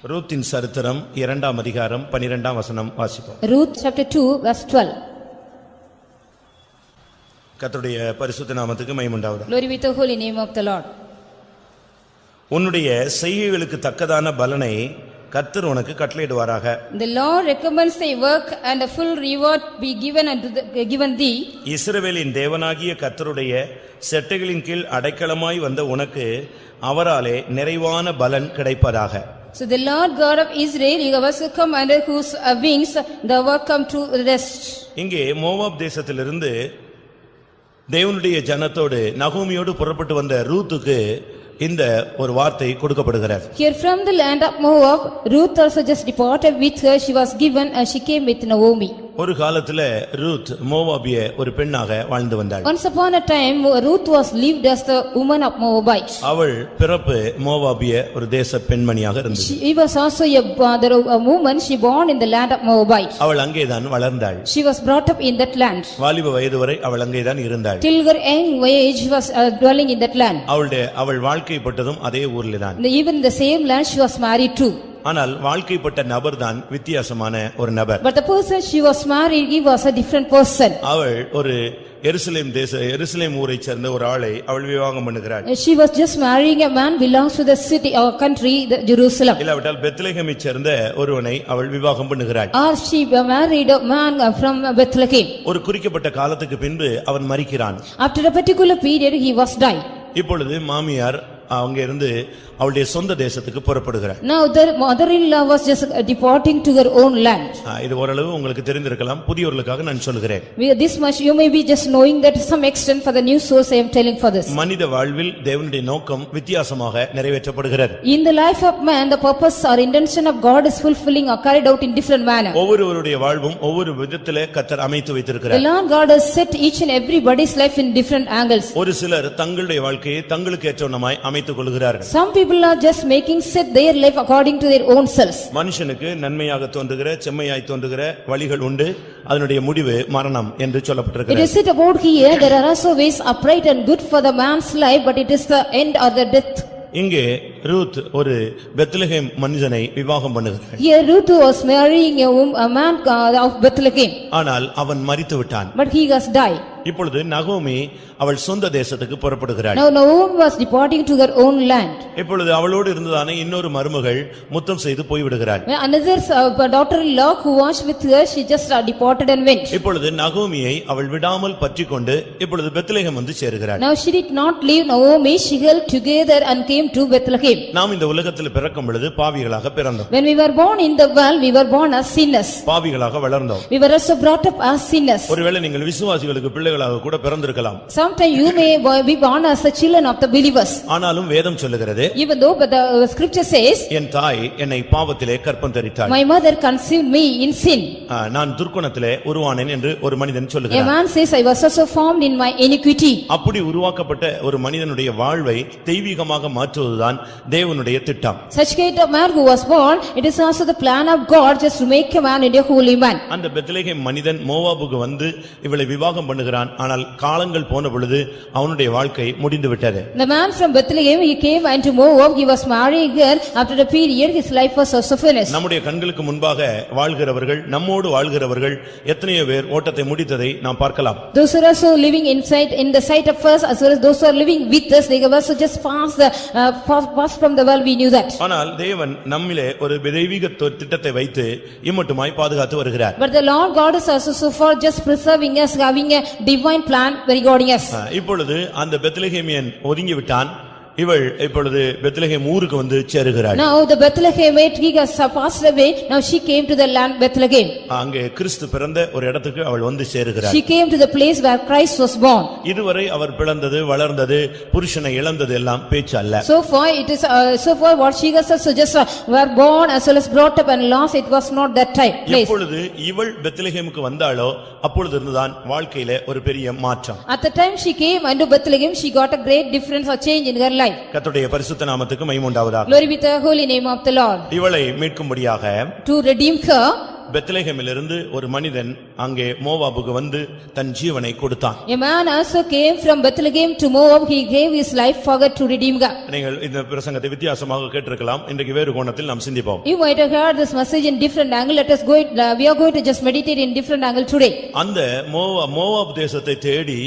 ரூத்தின் சரித்திரம் 2ஆம் அதிகாரம் 12ஆம் வசனம் வாசிப்போம். Ruth chapter 2 verse 12. கர்த்தருடைய பரிசுத்த நாமத்துக்கு மகிமை உண்டாவதாக. Glory be to the holy name of the Lord. உன்னுடைய செய்கைகளுக்கு தக்கதான பலனை கர்த்தர் உனக்கு கட்டளையிடுவாராக. The Lord recommends thy work and a full reward be given thee. இஸ்ரவேலின் தேவனாகிய கர்த்தருடைய செட்டைகளின் கீழ் அடைக்கலமாய் வந்த உனக்கு அவராலே நிறைவான பலன் கிடைப்பதாக. So the Lord God of Israel, you have also come under whose wings the work come to rest. இங்கே மோவாப் தேசத்திலிருந்து தேவனுடைய ஜனத்தோடு நகோமியோடு புறப்பட்டு வந்த ரூத்துக்கு இந்த ஒரு வார்த்தை கொடுக்கப்படுகிறது. Here from the land of Moab, Ruth also just departed with her. She was given and she came with Naomi. ஒரு காலத்துல ரூத் மோவாபிய ஒரு பெண்ணாக வாழ்ந்து வந்தாள். Once upon a time, Ruth was lived as the woman of Moabite. அவள் பிறப்பு மோவாபிய ஒரு தேச பெண்மணியாக இருந்தது. She was also a woman. She born in the land of Moabite. அவள் அங்கேதான் வளர்ந்தாள். She was brought up in that land. வாலிப வயது வரை அவள் அங்கேதான் இருந்தாள். Till her young age, she was dwelling in that land. அவள் வாழ்க்கைப்பட்டதும் அதே ஊரில் தான். Even in the same land she was married to. ஆனால் வாழ்க்கைப்பட்ட நபர் தான் வித்தியாசமான ஒரு நபர். But the person she was married, he was a different person. அவள் ஒரு எருசலேம் ஊரை சேர்ந்த ஒரு ஆளை அவள் விவாகம் பண்ணுகிறாள். She was just marrying a man belongs to the city or country, the Jerusalem. இல்லாவிட்டால் பெத்லகேமை சேர்ந்த ஒருவனை அவள் விவாகம் பண்ணுகிறாள். Or she married a man from Bethlehem. ஒரு குறிக்கப்பட்ட காலத்துக்கு பின்பு அவன் மரிக்கிறான். After a particular period he was died. இப்பொழுது மாமியார் அவங்க இருந்து அவளுடைய சொந்த தேசத்துக்கு புறப்படுகிறார். Now the mother-in-law was just departing to her own land. இது ஓரளவு உங்களுக்கு தெரிந்திருக்கலாம், புதியவர்களுக்காக நான் சொல்கிறேன். This much you may be just knowing that to some extent. For the new source I am telling for this. மனித வாழ்வில் தேவனுடைய நோக்கம் வித்தியாசமாக நிறைவேற்றப்படுகிறது. In the life of man, the purpose or intention of God is fulfilling or carried out in different manner. ஒவ்வொருவருடைய வாழ்வும் ஒவ்வொரு விதத்திலே கர்த்தர் அமைத்து வைத்திருக்கிறார். The Lord God has set each and everybody's life in different angles. ஒரு சிலர் தங்களுடைய வாழ்க்கையை தங்களுக்கு ஏற்றவனமாய் அமைத்துக் கொள்கிறார்கள். Some people are just making set their life according to their own selves. மனுஷனுக்கு நன்மையாக தோன்றுகிற செம்மையாய் தோன்றுகிற வழிகள் உண்டு, அதனுடைய முடிவு மரணம் என்று சொல்லப்பட்டிருக்கிறது. It is said about here, there are also ways upright and good for the man's life, but it is the end or the death. இங்கே ரூத் ஒரு பெத்லகேம் மனிதனை விவாகம் பண்ணுகிறாள். Here Ruth was marrying a man of Bethlehem. ஆனால் அவன் மரித்து விட்டான். But he has died. இப்பொழுது நகோமி அவள் சொந்த தேசத்துக்கு புறப்படுகிறாள். Now Naomi was departing to her own land. இப்பொழுது அவளோடு இருந்ததான இன்னொரு மருமகள் முத்தம் செய்து போய்விடுகிறாள். Another daughter-in-law who was with her, she just departed and went. இப்பொழுது நகோமியை அவள் விடாமல் பற்றிக்கொண்டு இப்பொழுது பெத்லகேம் வந்து சேருகிறாள். Now she did not leave Naomi, she held together and came to Bethlehem. நாம் இந்த உலகத்தில் பிறக்கும் பொழுது பாவிகளாக பிறந்தோம். When we were born in the world, we were born as sinners. பாவிகளாக வளர்ந்தோம். We were also brought up as sinners. ஒருவேளை நீங்கள் விசுவாசிகளுக்கு பிள்ளைகளாக கூட பிறந்திருக்கலாம். Sometimes you may be born as the children of the believers. ஆனாலும் வேதம் சொல்லுகிறது, Even though but the scripture says, என் தாய் என்னை பாவத்திலே கற்பம் தரித்தாள். My mother conceived me in sin. நான் துர்க்குணத்திலே உருவானேன் என்று ஒரு மனிதன் A சொல்லுகிறான். man says, I was also formed in my iniquity. அப்படி உருவாக்கப்பட்ட ஒரு மனிதனுடைய வாழ்வை தெய்வீகமாக மாற்றுவதுதான் தேவனுடைய திட்டம். Such kind of man who was born, it is also the plan of God just to make a man into a holy man. அந்த Bethlehem மனிதன் மோவாபுக்கு வந்து இவளை விவாகம் பண்ணுகிறான். ஆனால் காலங்கள் போன பொழுது அவனுடைய வாழ்க்கை முடிந்து விட்டது. The man from Bethlehem, he came into Moab, he was marrying her. After the period, his life was also finished. நம்முடைய கண்களுக்கு முன்பாக வாழ்கிறவர்கள், நம்மோடு வாழ்கிறவர்கள் எத்தனையோ பேர் ஓட்டத்தை முடித்ததை நாம் பார்க்கலாம். Those who are also living inside in the sight of us, as well as those who are living with us, they have also just passed from the world. We knew that. ஆனால் தேவன் நம்மிலே ஒரு தெய்வீக திட்டத்தை வைத்து இம்மட்டுமாய் பாதுகாத்து வருகிறார். But the Lord God is also so far just preserving us, having a divine plan regarding us. இப்பொழுது அந்த பெத்லகேமியன் ஒதுங்கி விட்டான். இவள் இப்பொழுது பெத்லகேம் ஊருக்கு வந்து சேருகிறாள். Now the Bethlehemite, he has passed away. Now she came to the land Bethlehem. அங்கே கிறிஸ்து பிறந்த ஒரு இடத்துக்கு அவள் வந்து சேருகிறாள். She came to the place where Christ was born. இதுவரை அவர் பிறந்தது, வளர்ந்தது, புருஷனை இழந்தது எல்லாம் பேச்சு அல்ல. So far it is so far what she has also just were born as well as brought up and lost, it was not that type place. எப்பொழுது இவள் பெத்லகேமுக்கு வந்தாளோ அப்பொழுது இருந்துதான் வாழ்க்கையிலே ஒரு பெரிய மாற்றம். At the time she came unto Bethlehem, she got a great difference or change in her life. கர்த்தருடைய பரிசுத்த நாமத்துக்கு மகிமை உண்டாவதாக. Glory be to the holy name of the Lord. இவளை மீட்கும்படியாக To redeem her, பெத்லெகேமிலிருந்து ஒரு மனிதன் அங்கே மோவாபுக்கு வந்து தன் ஜீவனை கொடுத்தான். A man also came from Bethlehem to Moab. He gave his life for God to redeem God. நீங்கள் இந்த பிரசங்கத்தை வித்தியாசமாக கேட்டிருக்கலாம். இன்றைக்கு வேறு கோணத்தில் நாம் சிந்திப்போம். You might have heard this message in different angle. Let us go. We are going to just meditate in different angle today. அந்த மோவாப் தேசத்தை தேடி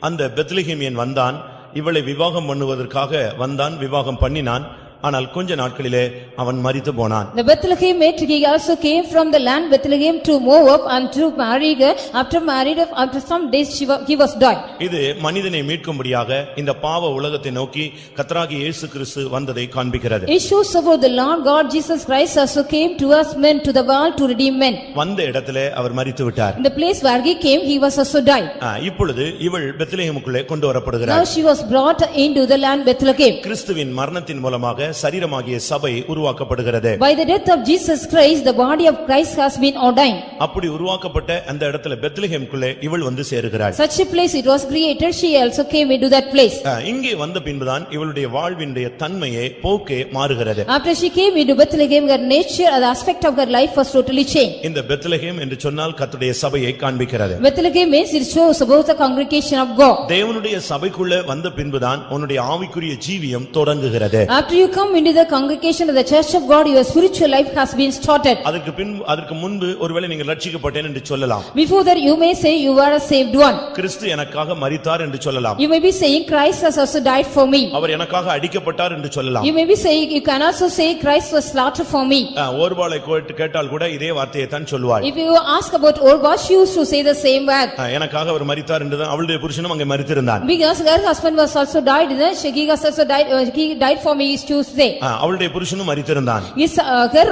அந்த பெத்லெகேமியன் வந்தான். இவளை விவாகம் பண்ணுவதற்காக வந்தான், விவாகம் பண்ணினான். ஆனால் கொஞ்ச நாட்களிலே அவன் மரித்து போனான். The Bethlehemite, he also came from the land Bethlehem to Moab and to marry her. After some days he was died. இது மனிதனை மீட்கும்படியாக இந்த பாவ உலகத்தை நோக்கி கர்த்தராகிய இயேசு கிறிஸ்து வந்ததை காண்பிக்கிறது. It shows about the Lord God Jesus Christ also came to us men, to the world, to redeem men. வந்த இடத்திலே அவர் மரித்து விட்டார். In the place where he came, he was also died. இப்பொழுது இவள் பெத்லெகேமுக்குள்ளே கொண்டு வரப்படுகிறார். Now she was brought into the land Bethlehem. கிறிஸ்துவின் மரணத்தின் மூலமாக சரீரமாகிய சபை உருவாக்கப்படுகிறது. By the death of Jesus Christ, the body of Christ has been ordained. அப்படி உருவாக்கப்பட்ட அந்த இடத்துல பெத்லெகேமுக்குள்ளே இவள் வந்து சேருகிறாள். Such a place it was created, she also came into that place. இங்கே வந்த பின்புதான் இவளுடைய வாழ்வினுடைய தன்மையே போக்கே மாறுகிறது. After she came into Bethlehem, her nature, the aspect of her life was totally changed. இந்த பெத்லெகேம் என்று சொன்னால் கர்த்தருடைய சபையை காண்பிக்கிறது. Bethlehem means it shows about the congregation of God. தேவனுடைய சபைக்குள்ளே வந்த பின்புதான் உன்னுடைய ஆவிக்குரிய ஜீவியம் தொடங்குகிறது. After you come into the congregation of the church of God, your spiritual life has been started. அதற்கு முன்பு ஒருவேளை நீங்கள் ரட்சிக்கப்பட்டேன் என்று சொல்லலாம். Before that you may say you are a saved one. கிறிஸ்து எனக்காக மரித்தார் என்று சொல்லலாம். You may be saying Christ has also died for me. அவர் எனக்காக அடிக்கப்பட்டார் என்று சொல்லலாம். You may be saying, you can also say Christ was slaughtered for me. ஓர்பாளை கேட்டால் கூட இதே வார்த்தையை தான் சொல்வாள். If you ask about Orba, she used to say the same word. எனக்காக அவர் மரித்தார் என்று அவளுடைய புருஷனும் அங்கே மரித்திருந்தான். Because her husband was also died, he has also died, he died for me, he used to say. அவளுடைய புருஷனும் மரித்திருந்தான். Yes, her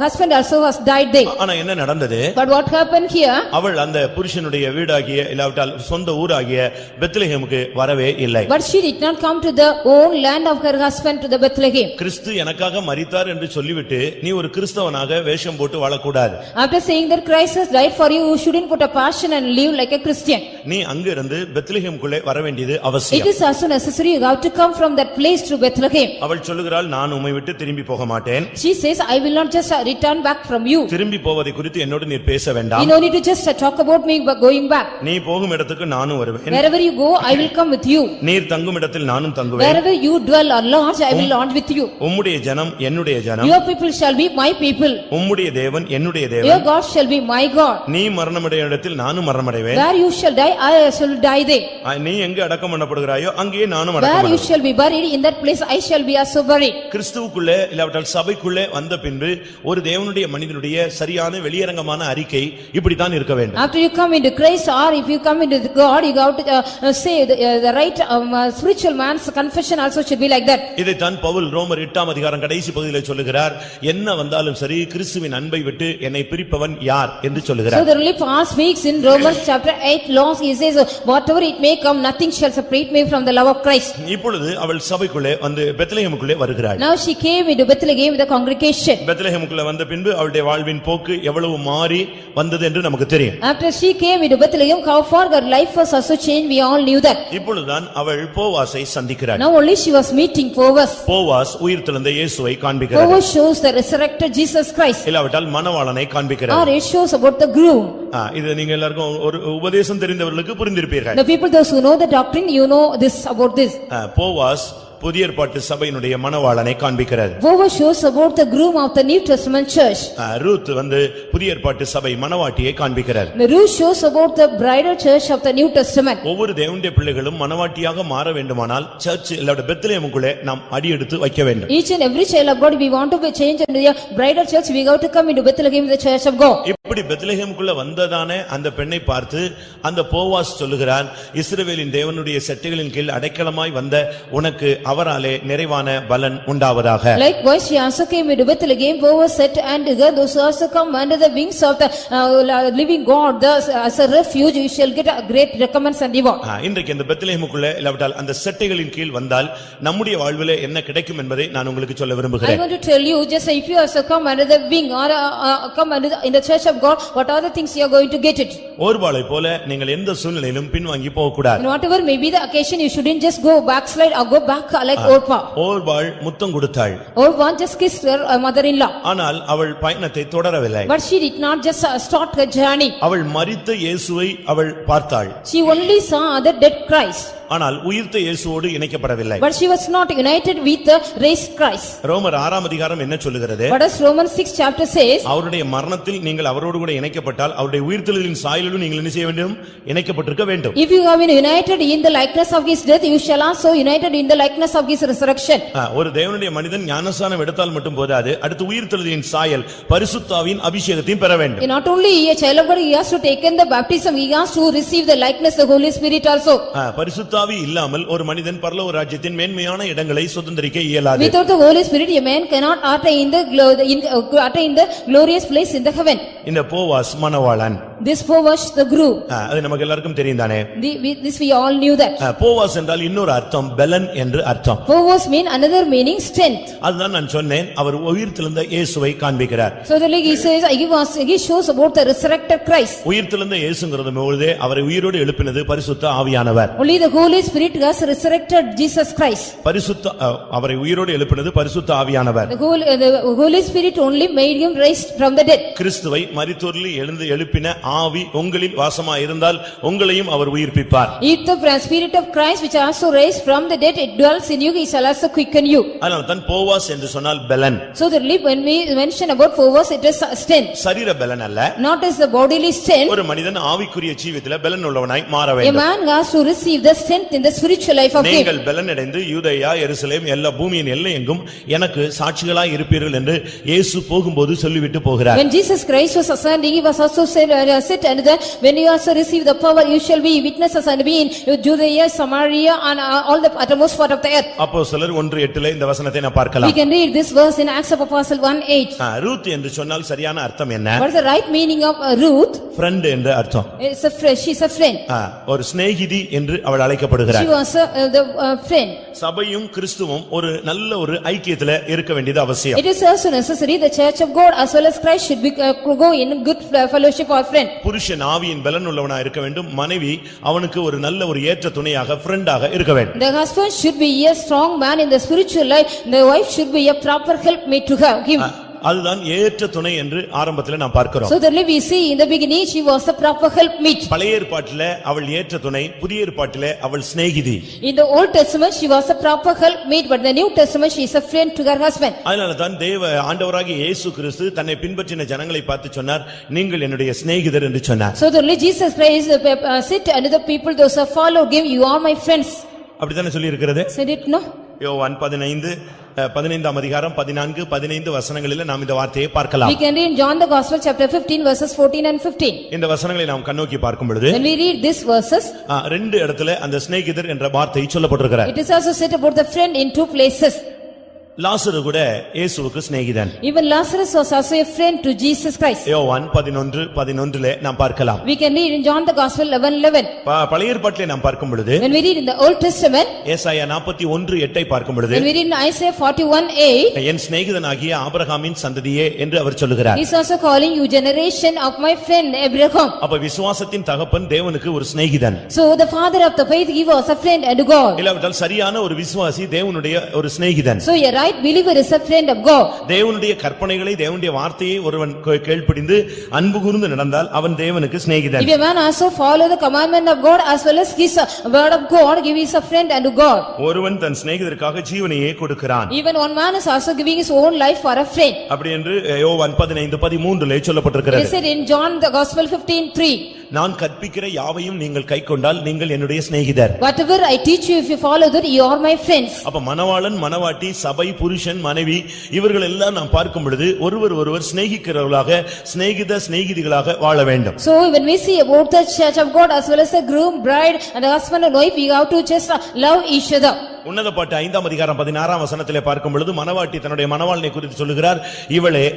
husband also was died there. ஆனா என்ன நடந்தது? But what happened here? அவள் அந்த புருஷனுடைய வீடாகிய இல்லாவிட்டால் சொந்த ஊராகிய பெத்லெகேமுக்கு வரவே இல்லை. But she did not come to the own land of her husband, to the Bethlehem. கிறிஸ்து எனக்காக மரித்தார் என்று சொல்லிவிட்டு நீ ஒரு கிறிஸ்தவனாக வேஷம் போட்டு வாழக்கூடாது. After saying that Christ has died for you, you shouldn't put a passion and live like a Christian. நீ அங்கிருந்து பெத்லெகேமுக்குள்ளே வர வேண்டியது அவசியம். It is also necessary you have to come from that place to Bethlehem. அவள் சொல்லுகிறாள், நான் உம்மை விட்டு திரும்பி போக மாட்டேன். She says, I will not just return back from you. திரும்பி போவதை குறித்து என்னோடு நீர் பேச வேண்டாம். You don't need to just talk about me going back. நீ போகும் இடத்துக்கு நானும் வருவேன். Wherever you go, I will come with you. நீர் தங்கும் இடத்தில் நானும் தங்குவேன். Wherever you dwell or lodge, I will lodge with you. உம்முடைய ஜனம் என்னுடைய ஜனம். Your people shall be my people. உம்முடைய தேவன் என்னுடைய தேவன். Your God shall be my God. நீ மரணமடைய இடத்தில் நானும் மரணமடைவேன். Where you shall die, I shall die there. நீ எங்கே அடக்கம் பண்ணப்படுகிறாயோ அங்கேயே நானும் அடக்கம் Where you பண்ணப்படுவேன். shall be buried, in that place I shall be also buried. கிறிஸ்துவுக்குள்ளே இல்லாவிட்டால் சபைக்குள்ளே வந்த பின்பு ஒரு தேவனுடைய மனிதனுடைய சரியான வெளியரங்கமான அறிக்கை இப்படித்தான் இருக்க வேண்டும். After you come into Christ, or if you come into God, you have to say the right spiritual man's confession also should be like that. இதைத்தான் பவுல் ரோமர் 8ஆம் அதிகாரம் கடைசி பகுதியிலே சொல்லுகிறார், என்ன வந்தாலும் சரி கிறிஸ்துவின் அன்பை விட்டு என்னை பிரிப்பவன் யார் என்று சொல்லுகிறார். So the only Paul speaks in Romans chapter 8 laws, he says whatever it may come, nothing shall separate me from the love of Christ. இப்பொழுது அவள் சபைக்குள்ளே வந்து பெத்லெகேமுக்குள்ளே வருகிறாள். Now she came into Bethlehem with the congregation. பெத்லெகேமுக்குள்ளே வந்த பின்பு அவளுடைய வாழ்வின் போக்கு எவ்வளவு மாறி வந்தது என்று நமக்கு தெரியும். After she came into Bethlehem, how far her life was also changed, we all knew that. இப்பொழுதுதான் அவள் போவாசை சந்திக்கிறாள். Now only she was meeting Boaz. Boaz உயிர்த்தெழுந்த இயேசுவை காண்பிக்கிறார். Boaz shows the resurrected Jesus Christ. இல்லாவிட்டால் மணவாளனை காண்பிக்கிறார். Or it shows about the groom. இது நீங்க எல்லாருக்கும் ஒரு உபதேசம் தெரிந்தவர்களுக்கு புரிந்திருப்பீர்கள். The people those who know the doctrine, you know this about this. Boaz புதிய ஏற்பாட்டு சபையினுடைய மணவாளனை காண்பிக்கிறார். Boaz shows about the groom of the New Testament church. Ruth வந்து புதிய ஏற்பாட்டு சபை மணவாட்டியை காண்பிக்கிறார். Ruth shows about the bridal church of the New Testament. ஒவ்வொரு தேவனுடைய பிள்ளைகளும் மணவாட்டியாக மாற வேண்டுமானால் சர்ச் இல்ல பெத்லெகேமுக்குள்ளே நாம் அடி எடுத்து வைக்க வேண்டும். Each and every child of God, we want to be changed into the bridal church, we have to come into Bethlehem, the church of God. இப்படி பெத்லெகேமுக்குள்ள வந்ததானே அந்த பெண்ணை பார்த்து அந்த போவாஸ் சொல்லுகிறான், இஸ்ரவேலின் தேவனுடைய செட்டைகளின் கீழ் அடைக்கலமாய் வந்த உனக்கு அவராலே நிறைவான பலன் உண்டாவதாக. Likewise she also came into Bethlehem. Boaz said unto her, those who also come under the wings of the living God, as a refuge, you shall get a great recompense and reward. இன்றைக்கு இந்த பெத்லெகேமுக்குள்ள இல்லாவிட்டால் அந்த செட்டைகளின் கீழ் வந்தால் நம்முடைய வாழ்விலே என்ன கிடைக்கும் என்பதை நான் உங்களுக்கு சொல்ல விரும்புகிறேன். I want to tell you, just if you also come under the wing or come under in the church of God, what are the things you are going to get it? ஓர்பாளை போல நீங்கள் எந்த சூழ்நிலையிலும் பின்வாங்கி போக கூடாது. Whatever may be the occasion, you shouldn't just go backslide or go back like Orpah. ஓர்பாள் முத்தம் கொடுத்தாள். Orpah just kissed her mother-in-law. ஆனால் அவள் பயணத்தை தொடரவில்லை. But she did not just start her journey. அவள் மரித்த இயேசுவை அவள் பார்த்தாள். She only saw the dead Christ. ஆனால் உயிர்த்த இயேசுவோடு இணைக்கப்படவில்லை. But she was not united with the raised Christ. ரோமர் 6ஆம் அதிகாரம் என்ன சொல்லுகிறது? What does Romans 6 chapter says? அவருடைய மரணத்தில் நீங்கள் அவரோடு கூட இணைக்கப்பட்டால் அவருடைய உயிர்த்தெழுதலின் சாயலிலும் நீங்கள் என்ன செய்ய வேண்டும்? இணைக்கப்பட்டிருக்க வேண்டும். If you have been united in the likeness of his death, you shall also united in the likeness of his resurrection. ஒரு தேவனுடைய மனிதன் ஞானஸ்நானம் எடுத்தால் மட்டும் போதாது, அடுத்து உயிர்த்தெழுதலின் சாயல் பரிசுத்தாவின் அபிஷேகத்தையும் பெற வேண்டும். Not only a child of God, he has to take in the baptism, he has to receive the likeness, the Holy Spirit also. பரிசுத்தாவி இல்லாமல் ஒரு மனிதன் பரலோக ராஜ்யத்தின் மேன்மையான இடங்களை சுதந்தரிக்க இயலாது. Without the Holy Spirit, a man cannot attain the glorious place in the heaven. இந்த Boaz Manavalan. This Boaz the groom. அது நமக்கு எல்லாருக்கும் தெரியும் தானே? This we all knew that. Boaz என்றால் இன்னொரு அர்த்தம் பெலன் என்று அர்த்தம். Boaz mean another meaning strength. அதுதான் நான் சொன்னேன், அவர் உயிர்த்தெழுந்த இயேசுவை காண்பிக்கிறார். So the he says, he shows about the resurrected Christ. உயிர்த்தெழுந்த இயேசுங்கிறது பொழுதே அவரை உயிரோடு எழுப்பினது பரிசுத்த ஆவியானவர். Only the Holy Spirit has resurrected Jesus Christ. அவரை உயிரோடு எழுப்பினது பரிசுத்த ஆவியானவர். The Holy Spirit only made him raised from the dead. கிறிஸ்துவை மரித்தோரில் எழுப்பின ஆவி உங்களில் வாசமாய் இருந்தால் உங்களையும் அவர் உயிர்ப்பிப்பார். If the spirit of Christ which also raised from the dead, it dwells in you, he shall also quicken you. அதனால தான் போவாஸ் என்று சொன்னால் பெலன். So the when we mention about Boaz, it is strength. சரீர பெலன் அல்ல. Not as the bodily strength. ஒரு மனிதன் ஆவிக்குரிய ஜீவியத்தில் பெலன் உள்ளவனாய் மாற வேண்டும். A man has to receive the strength in the spiritual life of him. நீங்கள் பெலன் அடைந்து யூதேயா எருசலேம் எல்லா பூமியின் எல்லையெங்கும் எனக்கு சாட்சிகளாய் இருப்பீர்கள் என்று இயேசு போகும்போது சொல்லிவிட்டு போகிறார். When Jesus Christ was ascending, he was also said and when you also receive the power, you shall be witnesses and be in Judea, Samaria and all the uttermost part of the earth. அப்போஸ்தலர் 1:8 இந்த வசனத்தை நாம் பார்க்கலாம். We can read this verse in Acts of Apostles 1:8. Ruth என்று சொன்னால் சரியான அர்த்தம் என்ன? What is the right meaning of Ruth? friend என்ற அர்த்தம். It's a friend, she's a friend. ஒரு சிநேகிதி என்று அவள் அழைக்கப்படுகிறார். She was the friend. சபையும் கிறிஸ்துவும் ஒரு நல்ல ஒரு ஐக்கியத்துல இருக்க வேண்டியது அவசியம். It is also necessary the church of God as well as Christ should be go in good fellowship or friend. புருஷன் ஆவியின் பலன் உள்ளவனாய் இருக்க வேண்டும், மனைவி அவனுக்கு ஒரு நல்ல ஒரு ஏற்ற துணையாக ஃப்ரெண்டாக இருக்க வேண்டும். The husband should be a strong man in the spiritual life, the wife should be a proper helpmate to him. அதுதான் ஏற்ற துணை என்று ஆரம்பத்தில் நாம் பார்க்கிறோம். So that we see in the beginning she was a proper helpmate. பழைய ஏற்பாட்டிலே அவள் ஏற்ற துணை, புதிய ஏற்பாட்டிலே அவள் சிநேகிதி. In the Old Testament she was a proper helpmate, but in the New Testament she is a friend to her husband. அதனால தான் ஆண்டவராகிய இயேசு கிறிஸ்து தன்னை பின்பற்றின ஜனங்களை பார்த்து சொன்னார், நீங்கள் என்னுடைய சிநேகிதர் என்று சொன்னார். So the Jesus Christ said unto the people those who follow him, you are my friends. அப்படிதானே சொல்லி இருக்கிறது? Said it no? யோவான் 15ஆம் அதிகாரம் 14-15 வசனங்களில் நாம் இந்த வார்த்தையை பார்க்கலாம். We can read John the Gospel chapter 15 verses 14 and 15. இந்த வசனங்களை நாம் கண்ணோக்கி பார்க்கும் பொழுது when we read this verses, ரெண்டு இடத்துல அந்த சிநேகிதர் என்ற வார்த்தை சொல்லப்பட்டிருக்கிறது. It is also said about the friend in two places. லாசரு கூட இயேசுவுக்கு சிநேகிதன். Even Lazarus was also a friend to Jesus Christ. யோவான் 11:11 நாம் பார்க்கலாம். We can read in John the Gospel 11:11. பழைய ஏற்பாட்டிலே நாம் பார்க்கும் பொழுது when we read in the Old Testament, ஏசாயா 41:8 பார்க்கும் பொழுது when we read in Isaiah 41:8, என் சிநேகிதனாகிய ஆபிரகாமின் சந்ததியே என்று அவர் சொல்கிறார். he is also calling you generation of my friend Abraham. அப்ப விசுவாசத்தின் தகப்பன் தேவனுக்கு ஒரு சிநேகிதன். So the father of the faith, he was a friend unto God. இல்லாவிட்டால் சரியான ஒரு விசுவாசி தேவனுடைய ஒரு சிநேகிதன். So a right believer is a friend of God. தேவனுடைய கற்பனைகளை, தேவனுடைய வார்த்தையை ஒருவன் கீழ்ப்படிந்து அன்பு கூர்ந்து நடந்தால் அவன் தேவனுக்கு சிநேகிதன். If a man also follow the commandment of God as well as his word of God, he is a friend unto God. ஒருவன் தன் சிநேகிதருக்காக ஜீவனையே கொடுக்கிறான். Even one man is also giving his own life for a friend. அப்படி என்று யோவான் 15:13 சொல்லப்பட்டிருக்கிறது. He said in John the Gospel 15:3, நான் கற்பிக்கிற யாவையும் நீங்கள் கைக்கொண்டால் நீங்கள் என்னுடைய சிநேகிதர். whatever I teach you, if you follow that, you are my friends. அப்ப மணவாளன், மணவாட்டி, சபை, புருஷன், மனைவி இவர்கள் எல்லாம் நாம் பார்க்கும் பொழுது ஒருவர் சிநேகிக்கிறவர்களாக, சிநேகிதிகளாக வாழ வேண்டும். So when we see about the church of God as well as the groom, bride and the husband and wife, we have to just love each other. உன்னத பாட்டு 5ஆம் அதிகாரம் 16ஆம் வசனத்திலே பார்க்கும் பொழுது மணவாட்டி தன்னுடைய மணவாளனை குறித்து சொல்லுகிறார்,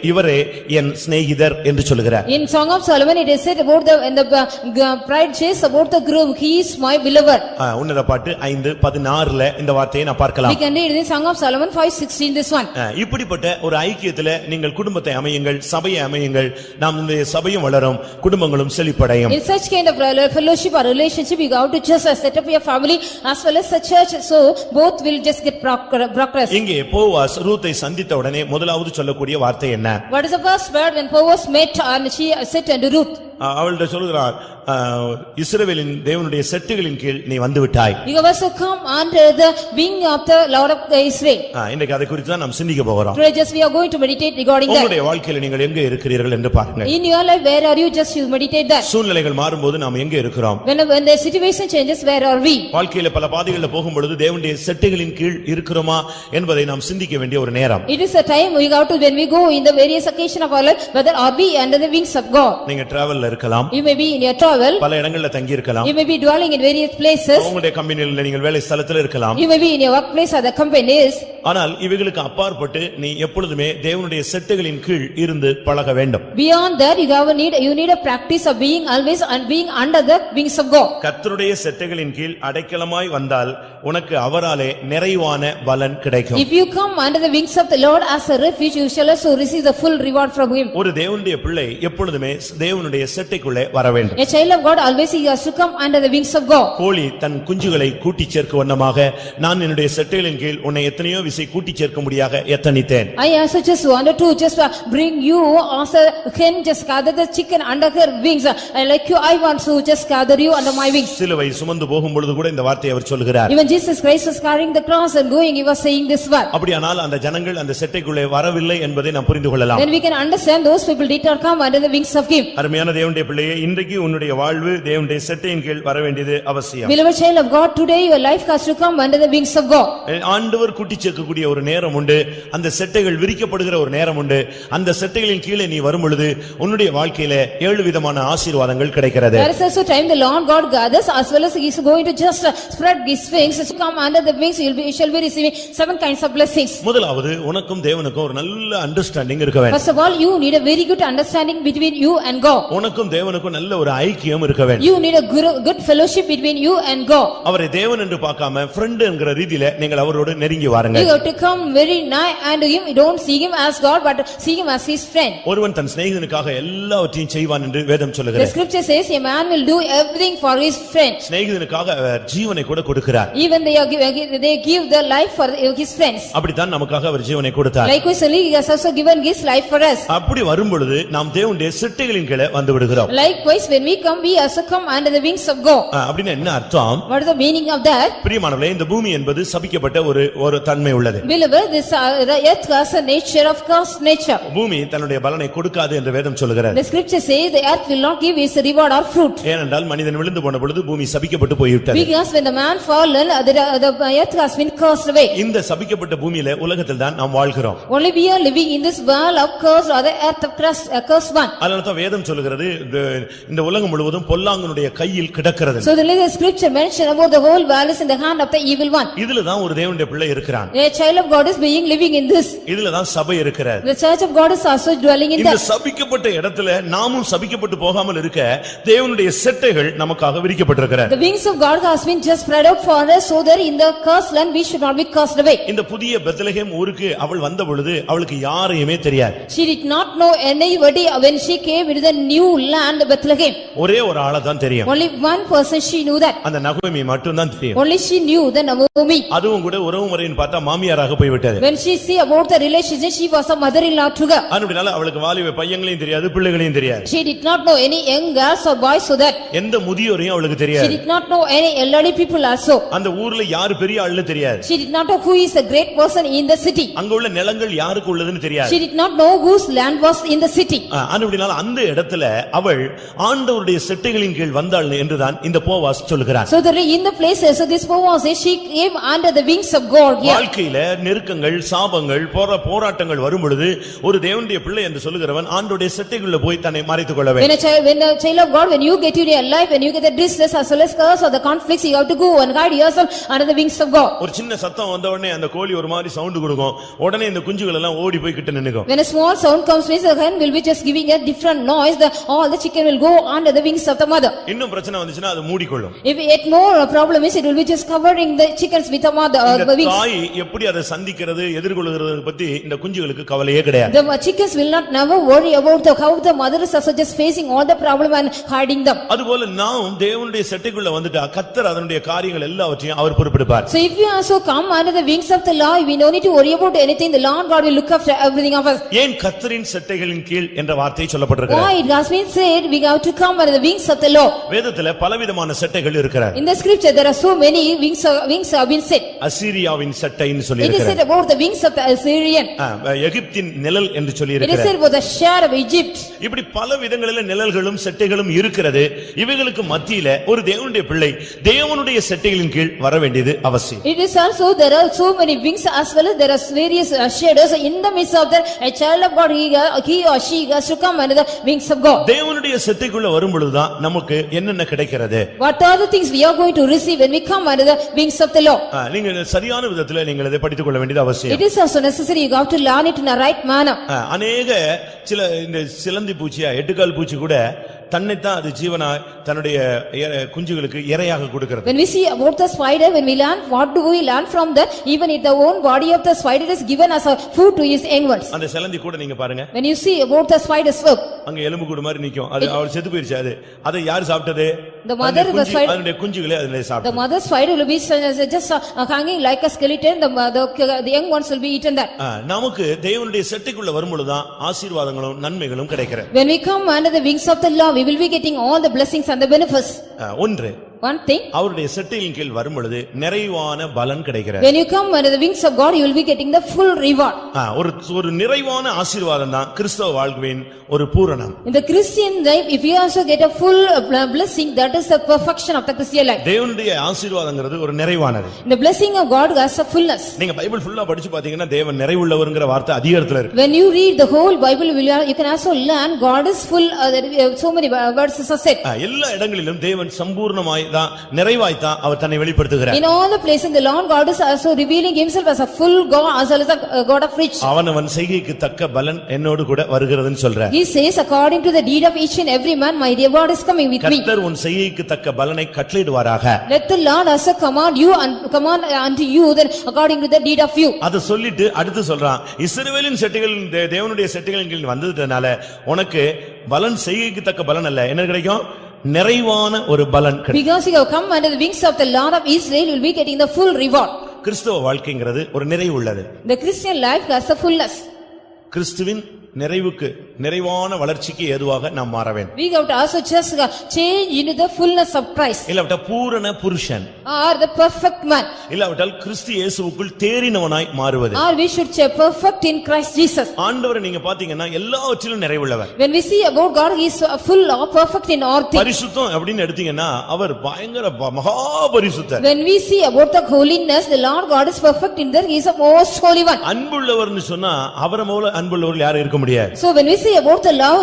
இவரே என் சிநேகிதர் என்று சொல்லுகிறார். In Song of Solomon it is said about the bride says about the groom, he is my beloved. உன்னத பாட்டு 5:16 இந்த வார்த்தையை நான் பார்க்கலாம். We can read in Song of Solomon 5:16 this one. இப்படிப்பட்ட ஒரு ஐக்கியத்திலே நீங்கள் குடும்பத்தை அமையுங்கள், சபையை அமையுங்கள், நாம் இந்த சபையும் வளரும், குடும்பங்களும் செழிப்படையும். In such kind of fellowship or relationship, you have to just set up your family as well as the church, so both will just get progress. இங்கே போவாஸ் ரூத்தை சந்தித்த உடனே முதலாவது சொல்லக்கூடிய வார்த்தை என்ன? What is the first word when Boaz met and she said unto Ruth? அவள்கிட்ட சொல்கிறார், இஸ்ரவேலின் தேவனுடைய செட்டுகளின் கீழ் நீ வந்து விட்டாய். You have also come under the wing of the Lord of Israel. இன்றைக்கு அதை குறித்து தான் நாம் சிந்திக்க போகிறோம். Today just we are going to meditate regarding that. உங்களுடைய வாழ்க்கையில நீங்கள் எங்கே இருக்கிறீர்கள் என்று பாருங்கள். In your life where are you? Just you meditate that. சூழ்நிலைகள் மாறும்போது நாம் எங்கே இருக்கிறோம்? When the situation changes, where are we? வாழ்க்கையில பல பாதைகளில் போகும்பொழுது தேவனுடைய செட்டுகளின் கீழ் இருக்கிறோமா என்பதை நாம் சிந்திக்க வேண்டிய ஒரு நேரம். It is a time we go to when we go in the various occasion of our life, whether are we under the wings of God. நீங்க டிராவல்ல இருக்கலாம். You may be in your travel. பல இடங்கள்ல தங்கி இருக்கலாம். You may be dwelling in various places. உங்களுடைய கம்பெனில நீங்கள் வேலை ஸ்தலத்தில் இருக்கலாம். You may be in your workplace or the companies. ஆனால் இவைகளுக்கு அப்பாற்பட்டு நீ எப்பொழுதுமே தேவனுடைய செட்டுகளின் கீழ் இருந்து பழக வேண்டும். Beyond that you need a practice of being always and being under the wings of God. கர்த்தருடைய செட்டுகளின் கீழ் அடைக்கலமாய் வந்தால் உனக்கு அவராலே நிறைவான பலன் கிடைக்கும். If you come under the wings of the Lord as a refuge, you shall also receive the full reward from him. ஒரு தேவனுடைய பிள்ளை எப்பொழுதுமே தேவனுடைய செட்டைக்குள்ளே வர வேண்டும். A child of God always he has to come under the wings of God. கோழி தன் குஞ்சுகளை கூட்டி சேர்க்க வண்ணமாக நான் என்னுடைய செட்டைகளின் கீழ் உன்னை எத்தனையோ விசை கூட்டி சேர்க்க முடியாக எத்தனித்தேன். I also just wanted to just bring you as a hen just gather the chicken under her wings. Like you, I want to just gather you under my wings. சிலுவை சுமந்து போகும்பொழுது கூட இந்த வார்த்தையை அவர் சொல்கிறார். Even Jesus Christ was carrying the cross and going, he was saying this word. அப்படியானால் அந்த ஜனங்கள் அந்த செட்டைக்குள்ளே வரவில்லை என்பதை நாம் புரிந்து கொள்ளலாம். Then we can understand those people did not come under the wings of him. அருமையான தேவனுடைய பிள்ளையே, இன்றைக்கு உன்னுடைய வாழ்வு தேவனுடைய செட்டையின் கீழ் வர வேண்டியது அவசியம். Beloved child of God, today your life has to come under the wings of God. ஆண்டவர் கூட்டி சேர்க்கக்கூடிய ஒரு நேரம் உண்டு, அந்த செட்டைகள் விரிக்கப்படுகிற ஒரு நேரம் உண்டு. அந்த செட்டைகளின் கீழே நீ வரும் பொழுது உன்னுடைய வாழ்க்கையில 7 விதமான ஆசீர்வாதங்கள் கிடைக்கிறது. There is also time the Lord God gathers as well as he is going to just spread his wings. To come under the wings, you shall be receiving 7 kinds of blessings. முதலாவது உனக்கும் தேவனுக்கும் ஒரு நல்ல understanding இருக்க வேண்டும். First of all, you need a very good understanding between you and God. உனக்கும் தேவனுக்கும் நல்ல ஒரு ஐக்கியம் இருக்க வேண்டும். You need a good fellowship between you and God. அவரை தேவன் என்று பார்க்காம friend என்கிற ரீதியில நீங்கள் அவரோடு நெருங்கி வாருங்கள். You have to come very nigh and him, don't see him as God but see him as his friend. ஒருவன் தன் சிநேகிதனுக்காக எல்லாவற்றையும் செய்வான் என்று வேதம் சொல்லுகிறது. The scripture says a man will do everything for his friend. சிநேகிதனுக்காக ஜீவனை கூட கொடுக்கிறார். Even they give their life for his friends. அப்படிதான் நமக்காக அவர் ஜீவனை கொடுத்தார். Likewise he has also given his life for us. அப்படி வரும் பொழுது நாம் தேவனுடைய செட்டைகளின் கீழே வந்து விடுகிறோம். Likewise when we come, we also come under the wings of God. அப்படின்னா என்ன அர்த்தம்? What is the meaning of that? பிரியமானவர்களே, இந்த பூமி என்பது சபிக்கப்பட்ட ஒரு தன்மை உள்ளது. Beloved, this the earth has a nature of cursed nature. பூமி தன்னுடைய பலனை கொடுக்காது என்று வேதம் சொல்லுகிறது. The scripture says the earth will not give its reward or fruit. ஏனென்றால் மனிதன் விழுந்து போன பொழுது பூமி சபிக்கப்பட்டு போய்விட்டது. Because when the man fallen, the earth has been cursed away. இந்த சபிக்கப்பட்ட பூமியிலே உலகத்தில் தான் நாம் வாழ்கிறோம். Only we are living in this world of curse or the earth of cursed one. அதனால தான் வேதம் சொல்லுகிறது இந்த உலகம் முழுவதும் பொல்லாங்கனுடைய கையில் கிடக்கிறது. So the scripture mention about the whole world is in the hand of the evil one. இதுல தான் ஒரு தேவனுடைய பிள்ளை இருக்கிறான். A child of God is being living in this. இதுல தான் சபை இருக்கிறது. The church of God is also dwelling in that. இந்த சபிக்கப்பட்ட இடத்துல நாமும் சபிக்கப்பட்டு போகாமல் இருக்க தேவனுடைய செட்டைகள் நமக்காக விரிக்கப்பட்டிருக்கிறது. The wings of God has been just spread out for us so that in the cursed land we should not be cursed away. இந்த புதிய பெத்லகேம் ஊருக்கு அவள் வந்த பொழுது அவளுக்கு யாரையுமே தெரியாது. She did not know anybody when she came into the new land Bethlehem. ஒரே ஒரு ஆளை தான் தெரியும். Only one person she knew that. அந்த நகோமி மட்டும் தான் தெரியும். Only she knew the Naomi. அதுவும் கூட உறவு முறைன்னு பார்த்தா மாமியாராக போய் விட்டது. When she see about the relationship, she was a mother-in-law to her. அதனால அவளுக்கு வாலிப பையங்களையும் தெரியாது, பிள்ளைகளையும் தெரியாது. She did not know any young girls or boys so that. எந்த முதியோரையும் அவளுக்கு She தெரியாது. did not know any elderly people also. அந்த ஊர்ல யாரு பெரிய ஆளுன்னு தெரியாது. She did not know who is a great person in the city. அங்க உள்ள நிலங்கள் யாருக்கு உள்ளதுன்னு தெரியாது. She did not know whose land was in the city. அதனால அந்த இடத்துல அவள் ஆண்டவருடைய செட்டைகளின் கீழ் வந்தாள் என்றுதான் இந்த போவாஸ் சொல்கிறார். So in the places so this Boaz says she came under the wings of God. வாழ்க்கையில நெருக்கங்கள், சாபங்கள், போராட்டங்கள் வரும் பொழுது ஒரு தேவனுடைய பிள்ளை என்று சொல்லுகிறவன் ஆண்டவருடைய செட்டைக்குள்ள போய் தன்னை மறைத்துக் கொள்ள வேண்டும். When a child of God, when you get in your life, when you get the distress as well as curse or the conflicts, you have to go and hide yourself under the wings of God. ஒரு சின்ன சத்தம் வந்த உடனே அந்த கோழி ஒரு மாதிரி sound கொடுக்கும். உடனே இந்த குஞ்சுகள் எல்லாம் ஓடி போய் கிட்ட நின்னுக்கும். When a small sound comes, the hen will be just giving a different noise. all the chicken will go under the wings of the mother. இன்னும் பிரச்சனை வந்துச்சுன்னா அது மூடிக்கொள்ளும். If yet more problem is, it will be just covering the chickens with the mother wings. தாய் எப்படி அதை சந்திக்கிறது எதிர்கொள்கிறது பத்தி இந்த குஞ்சுகளுக்கு கவலையே கிடையாது. The chickens will not never worry about how the mother is also just facing all the problem and hiding them. அதுபோல நாம் தேவனுடைய செட்டைக்குள்ள வந்துட்டா கர்த்தர் அதனுடைய காரியங்கள் எல்லாவற்றையும் அவர் பொறுப்பெடுப்பார். So if we also come under the wings of the Lord, we don't need to worry about anything. The Lord God will look after everything of us. ஏன் கர்த்தரின் செட்டைகளின் கீழ் என்ற வார்த்தை சொல்லப்பட்டிருக்கிறது? Why it has been said we have to come under the wings of the Lord? வேதத்திலே பலவிதமான செட்டைகள் இருக்கிறது. In the scripture there are so many wings have been said. அசீரியாவின் செட்டைன்னு சொல்லி It is said இருக்கிறது. about the wings of the Assyrian. எகிப்தின் நிழல் என்று சொல்லி It is இருக்கிறது. said about the share of Egypt. இப்படி பல விதங்களில் நிழல்களும் செட்டைகளும் இருக்கிறது. இவைகளுக்கு மத்தியில ஒரு தேவனுடைய பிள்ளை தேவனுடைய செட்டைகளின் கீழ் வர வேண்டியது அவசியம். It is also there are so many wings as well as there are various shadows in the midst of the a child of God he or she has to come under the wings of God. தேவனுடைய செட்டைக்குள்ள வரும் பொழுதுதான் நமக்கு என்னென்ன கிடைக்கிறது? What are the things we are going to receive when we come under the wings of the Lord? நீங்க சரியான விதத்துல நீங்கள் இதை படித்துக் கொள்ள வேண்டியது அவசியம். It is also necessary you have to learn it in a right manner. அநேக சில இந்த சிலந்தி பூச்சியா எட்டுக்கால் பூச்சி கூட தன்னைத்தான் அது ஜீவனா தன்னுடைய குஞ்சுகளுக்கு இரையாக கொடுக்கிறது. When we see about the spider, when we learn, what do we learn from that? Even if the own body of the spider is given as a food to his young ones. அந்த சிலந்தி கூட நீங்க பாருங்க. When you see about the spider's work, அங்க எலும்பு கூடு மாதிரி நிக்கும். அது அவள் செத்து போயிருச்சு. அது அதை யார் சாப்பிட்டது? The mother of the spider, அதனுடைய குஞ்சுகளே அதிலே சாப்பிட்டது. the mother spider will be just hanging like a skeleton. The young ones will be eaten that. நமக்கு தேவனுடைய செட்டைக்குள்ள வரும்பொழுதுதான் ஆசீர்வாதங்களும் நன்மைகளும் கிடைக்கிறது. When we come under the wings of the Lord, we will be getting all the blessings and the benefits. ஒன்று One thing, அவருடைய செட்டையின் கீழ் வரும் பொழுது நிறைவான பலன் கிடைக்கிறது. when you come under the wings of God, you will be getting the full reward. ஒரு நிறைவான ஆசீர்வாதம் தான் கிறிஸ்தவ வாழ்வின் ஒரு பூரணம். In the Christian life, if you also get a full blessing, that is the perfection of the Christian life. தேவனுடைய ஆசீர்வாதம்ங்கிறது ஒரு நிறைவானது. The blessing of God has a fullness. நீங்க பைபிள் ஃபுல்லா படிச்சு பாத்தீங்கன்னா தேவன் நிறைவுள்ளவர்ங்கற வார்த்தை அதிக இடத்துல இருக்கு. When you read the whole Bible, you can also learn God is full. So many words are said. எல்லா இடங்களிலும் தேவன் சம்பூர்ணமாய் தான் நிறைவாய் தான் அவர் தன்னை வெளிப்படுத்துகிறார். In all the places, the Lord God is also revealing himself as a full God, as well as a God of rich. அவனவன் செய்கைக்கு தக்க பலன் என்னோடு கூட வருகிறதுன்னு சொல்றார். He says, according to the deed of each and every man, my reward is coming with me. கர்த்தர் உன் செய்கைக்கு தக்க பலனை கட்டளையிடுவாராக. Let the Lord also command unto you then according to the deed of you. அத சொல்லிட்டு அடுத்து சொல்றான், இஸ்ரவேலின் செட்டைகள் தேவனுடைய செட்டைகளின் கீழ் வந்ததனால உனக்கு பலன் செய்கைக்கு தக்க பலன் அல்ல, என்ன கிடைக்கும்? நிறைவான ஒரு பலன் கிடைக்கும். Because you have come under the wings of the Lord of Israel, you will be getting the full reward. கிறிஸ்தவ வாழ்க்கைங்கிறது ஒரு நிறைவு உள்ளது. The Christian life has a fullness. கிறிஸ்துவின் நிறைவுக்கு நிறைவான வளர்ச்சிக்கு ஏதுவாக நாம் மாற வேண்டும். We have to also just change into the fullness of Christ. இல்லாவிட்டா பூரண புருஷன் Or the perfect man. இல்லாவிட்டால் கிறிஸ்து இயேசுவுக்குள் தேறினவனாய் மாறுவது. Or we should say perfect in Christ Jesus. ஆண்டவரை நீங்க பாத்தீங்கன்னா எல்லாவற்றிலும் நிறைவுள்ளவர். When we see about God, he is full or perfect in all things. பரிசுத்தம் அப்படின்னு எடுத்தீங்கன்னா அவர் பயங்கர மகா பரிசுத்தர். When we see about the holiness, the Lord God is perfect in that, he is the most holy one. அன்புள்ளவர்னு சொன்னா அவரை போல அன்புள்ளவர்கள் யாரும் இருக்க முடியாது. So when we say about the love,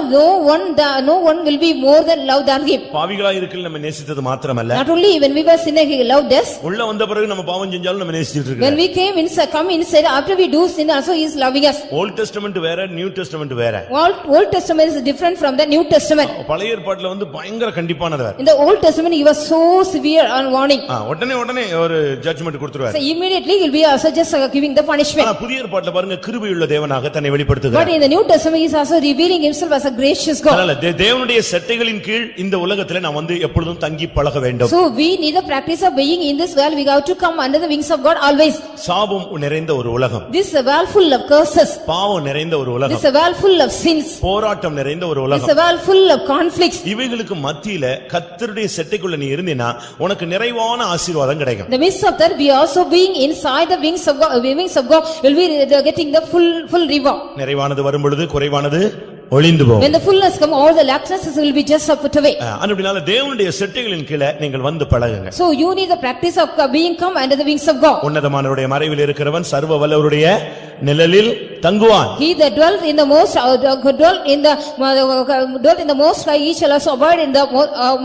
no one will be more than love than him. பாவிகளாய் இருக்கல நம்ம நேசித்தது மாத்திரமல்ல, Not only when we were sinners he loved us. உள்ள வந்த பிறகு நம்ம பாவம் செஞ்சாலும் நம்ம நேசிச்சிட்டு இருக்கோம். When we come inside, after we do sin also he is loving us. Old testament வேற, நியூ டெஸ்டமென்ட் வேற. Old Testament is different from the New Testament. பழைய ஏற்பாட்டுல வந்து பயங்கர கண்டிப்பானவர். In the Old Testament he was so severe on warning. உடனே ஒரு judgement கொடுத்துருவார். So immediately he will be also just giving the punishment. புதிய ஏற்பாட்டுல பாருங்க கிருபையுள்ள தேவனாக தன்னை வெளிப்படுத்துகிறார். But in the New Testament he is also revealing himself as a gracious God. அதனால தேவனுடைய செட்டைகளின் கீழ் இந்த உலகத்திலே நாம் வந்து எப்பொழுதும் தங்கி பழக வேண்டும். So we need the practice of being in this world, we have to come under the wings of God always. சாபம் நிறைந்த ஒரு உலகம். This is a world full of curses. பாவம் நிறைந்த ஒரு உலகம். This is a world full of sins. போராட்டம் நிறைந்த ஒரு This உலகம். is a world full of conflicts. இவைகளுக்கு மத்தியில கர்த்தருடைய செட்டைக்குள்ள நீ இருந்தீனா உனக்கு நிறைவான ஆசீர்வாதம் கிடைக்கும். The midst of that, we also being inside the wings of God will be getting the full reward. நிறைவானது வரும் பொழுது குறைவானது ஒளிந்து போகும். When the fullness come, all the lacknesses will be just put away. அப்படினால தேவனுடைய செட்டைகளின் கீழே நீங்கள் வந்து பழகுங்க. So you need the practice of being come under the wings of God. உன்னதமானவருடைய மறைவில் இருக்கிறவன் சர்வ வல்லவருடைய நிழலில் தங்குவான். He that dwelt in the most high, he shall also abide in the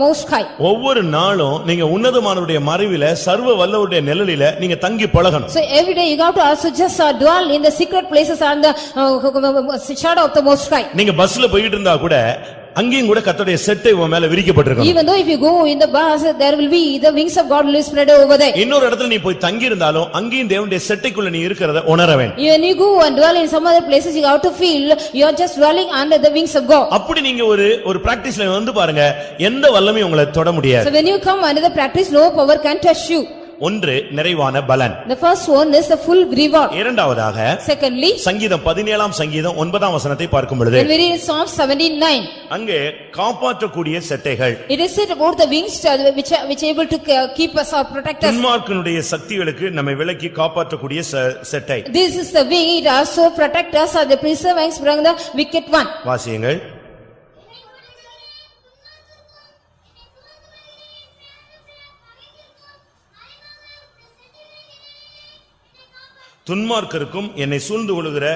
most high. ஒவ்வொரு நாளும் நீங்க உன்னதமானவருடைய மறைவில சர்வ வல்லவருடைய நிழலில நீங்க தங்கி பழகணும். So every day you have to also just dwell in the secret places and the shadow of the most high. நீங்க பஸ்ல போயிட்டு இருந்தா கூட அங்கேயும் கூட கர்த்தருடைய செட்டை உன் மேல விரிக்கப்பட்டிருக்கும். Even though if you go in the bus, there will be the wings of God will be spread over there. இன்னொரு இடத்துல நீ போய் தங்கி இருந்தாலும் அங்கேயும் தேவனுடைய செட்டைக்குள்ள நீ இருக்கிறத உணர வேண்டும். When you go and dwell in some other places, you have to feel you are just dwelling under the wings of God. அப்படி நீங்க ஒரு பிராக்டிஸ்ல வந்து பாருங்க, எந்த வல்லமையும் உங்களை தொட முடியாது. So when you come under the practice, no power can touch you. ஒன்று நிறைவான பலன். The first one is the full reward. இரண்டாவதாக Secondly, சங்கீதம் 17ஆம் சங்கீதம் 9ஆம் வசனத்தை பார்க்கும் பொழுது when we read Psalm 79, அங்கே காப்பாற்றக்கூடிய செட்டைகள். it is said about the wings which able to keep us or protect us. துன்மார்க்கனுடைய சக்திகளுக்கு நம்மை விலக்கி காப்பாற்றக்கூடிய செட்டை. This is the wing, it also protect us or the preserve wings from the wicked one. வாசியுங்கள். துன்மார்க்கருக்கும் என்னை சூழ்ந்து கொள்ளுகிற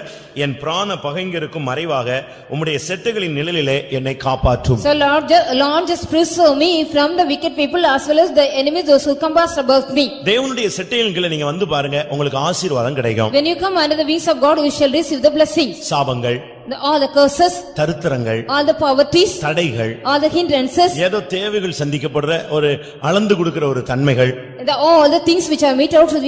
என் பிராண பகைஞருக்கும் மறைவாக உம்முடைய செட்டைகளின் நிழலிலே என்னை காப்பாற்றும். So Lord just preserve me from the wicked people as well as the enemies those who compass about me. தேவனுடைய செட்டைகளின் கீழ நீங்க வந்து பாருங்க, உங்களுக்கு ஆசீர்வாதம் கிடைக்கும். When you come under the wings of God, you shall receive the blessings. சாபங்கள், all the curses, தரித்திரங்கள், all the poverties, தடைகள், all the hindrances, ஏதோ தேவைகள் சந்திக்கப்படுற ஒரு அளந்து கொடுக்கிற ஒரு தன்மைகள், all the things which are meet out to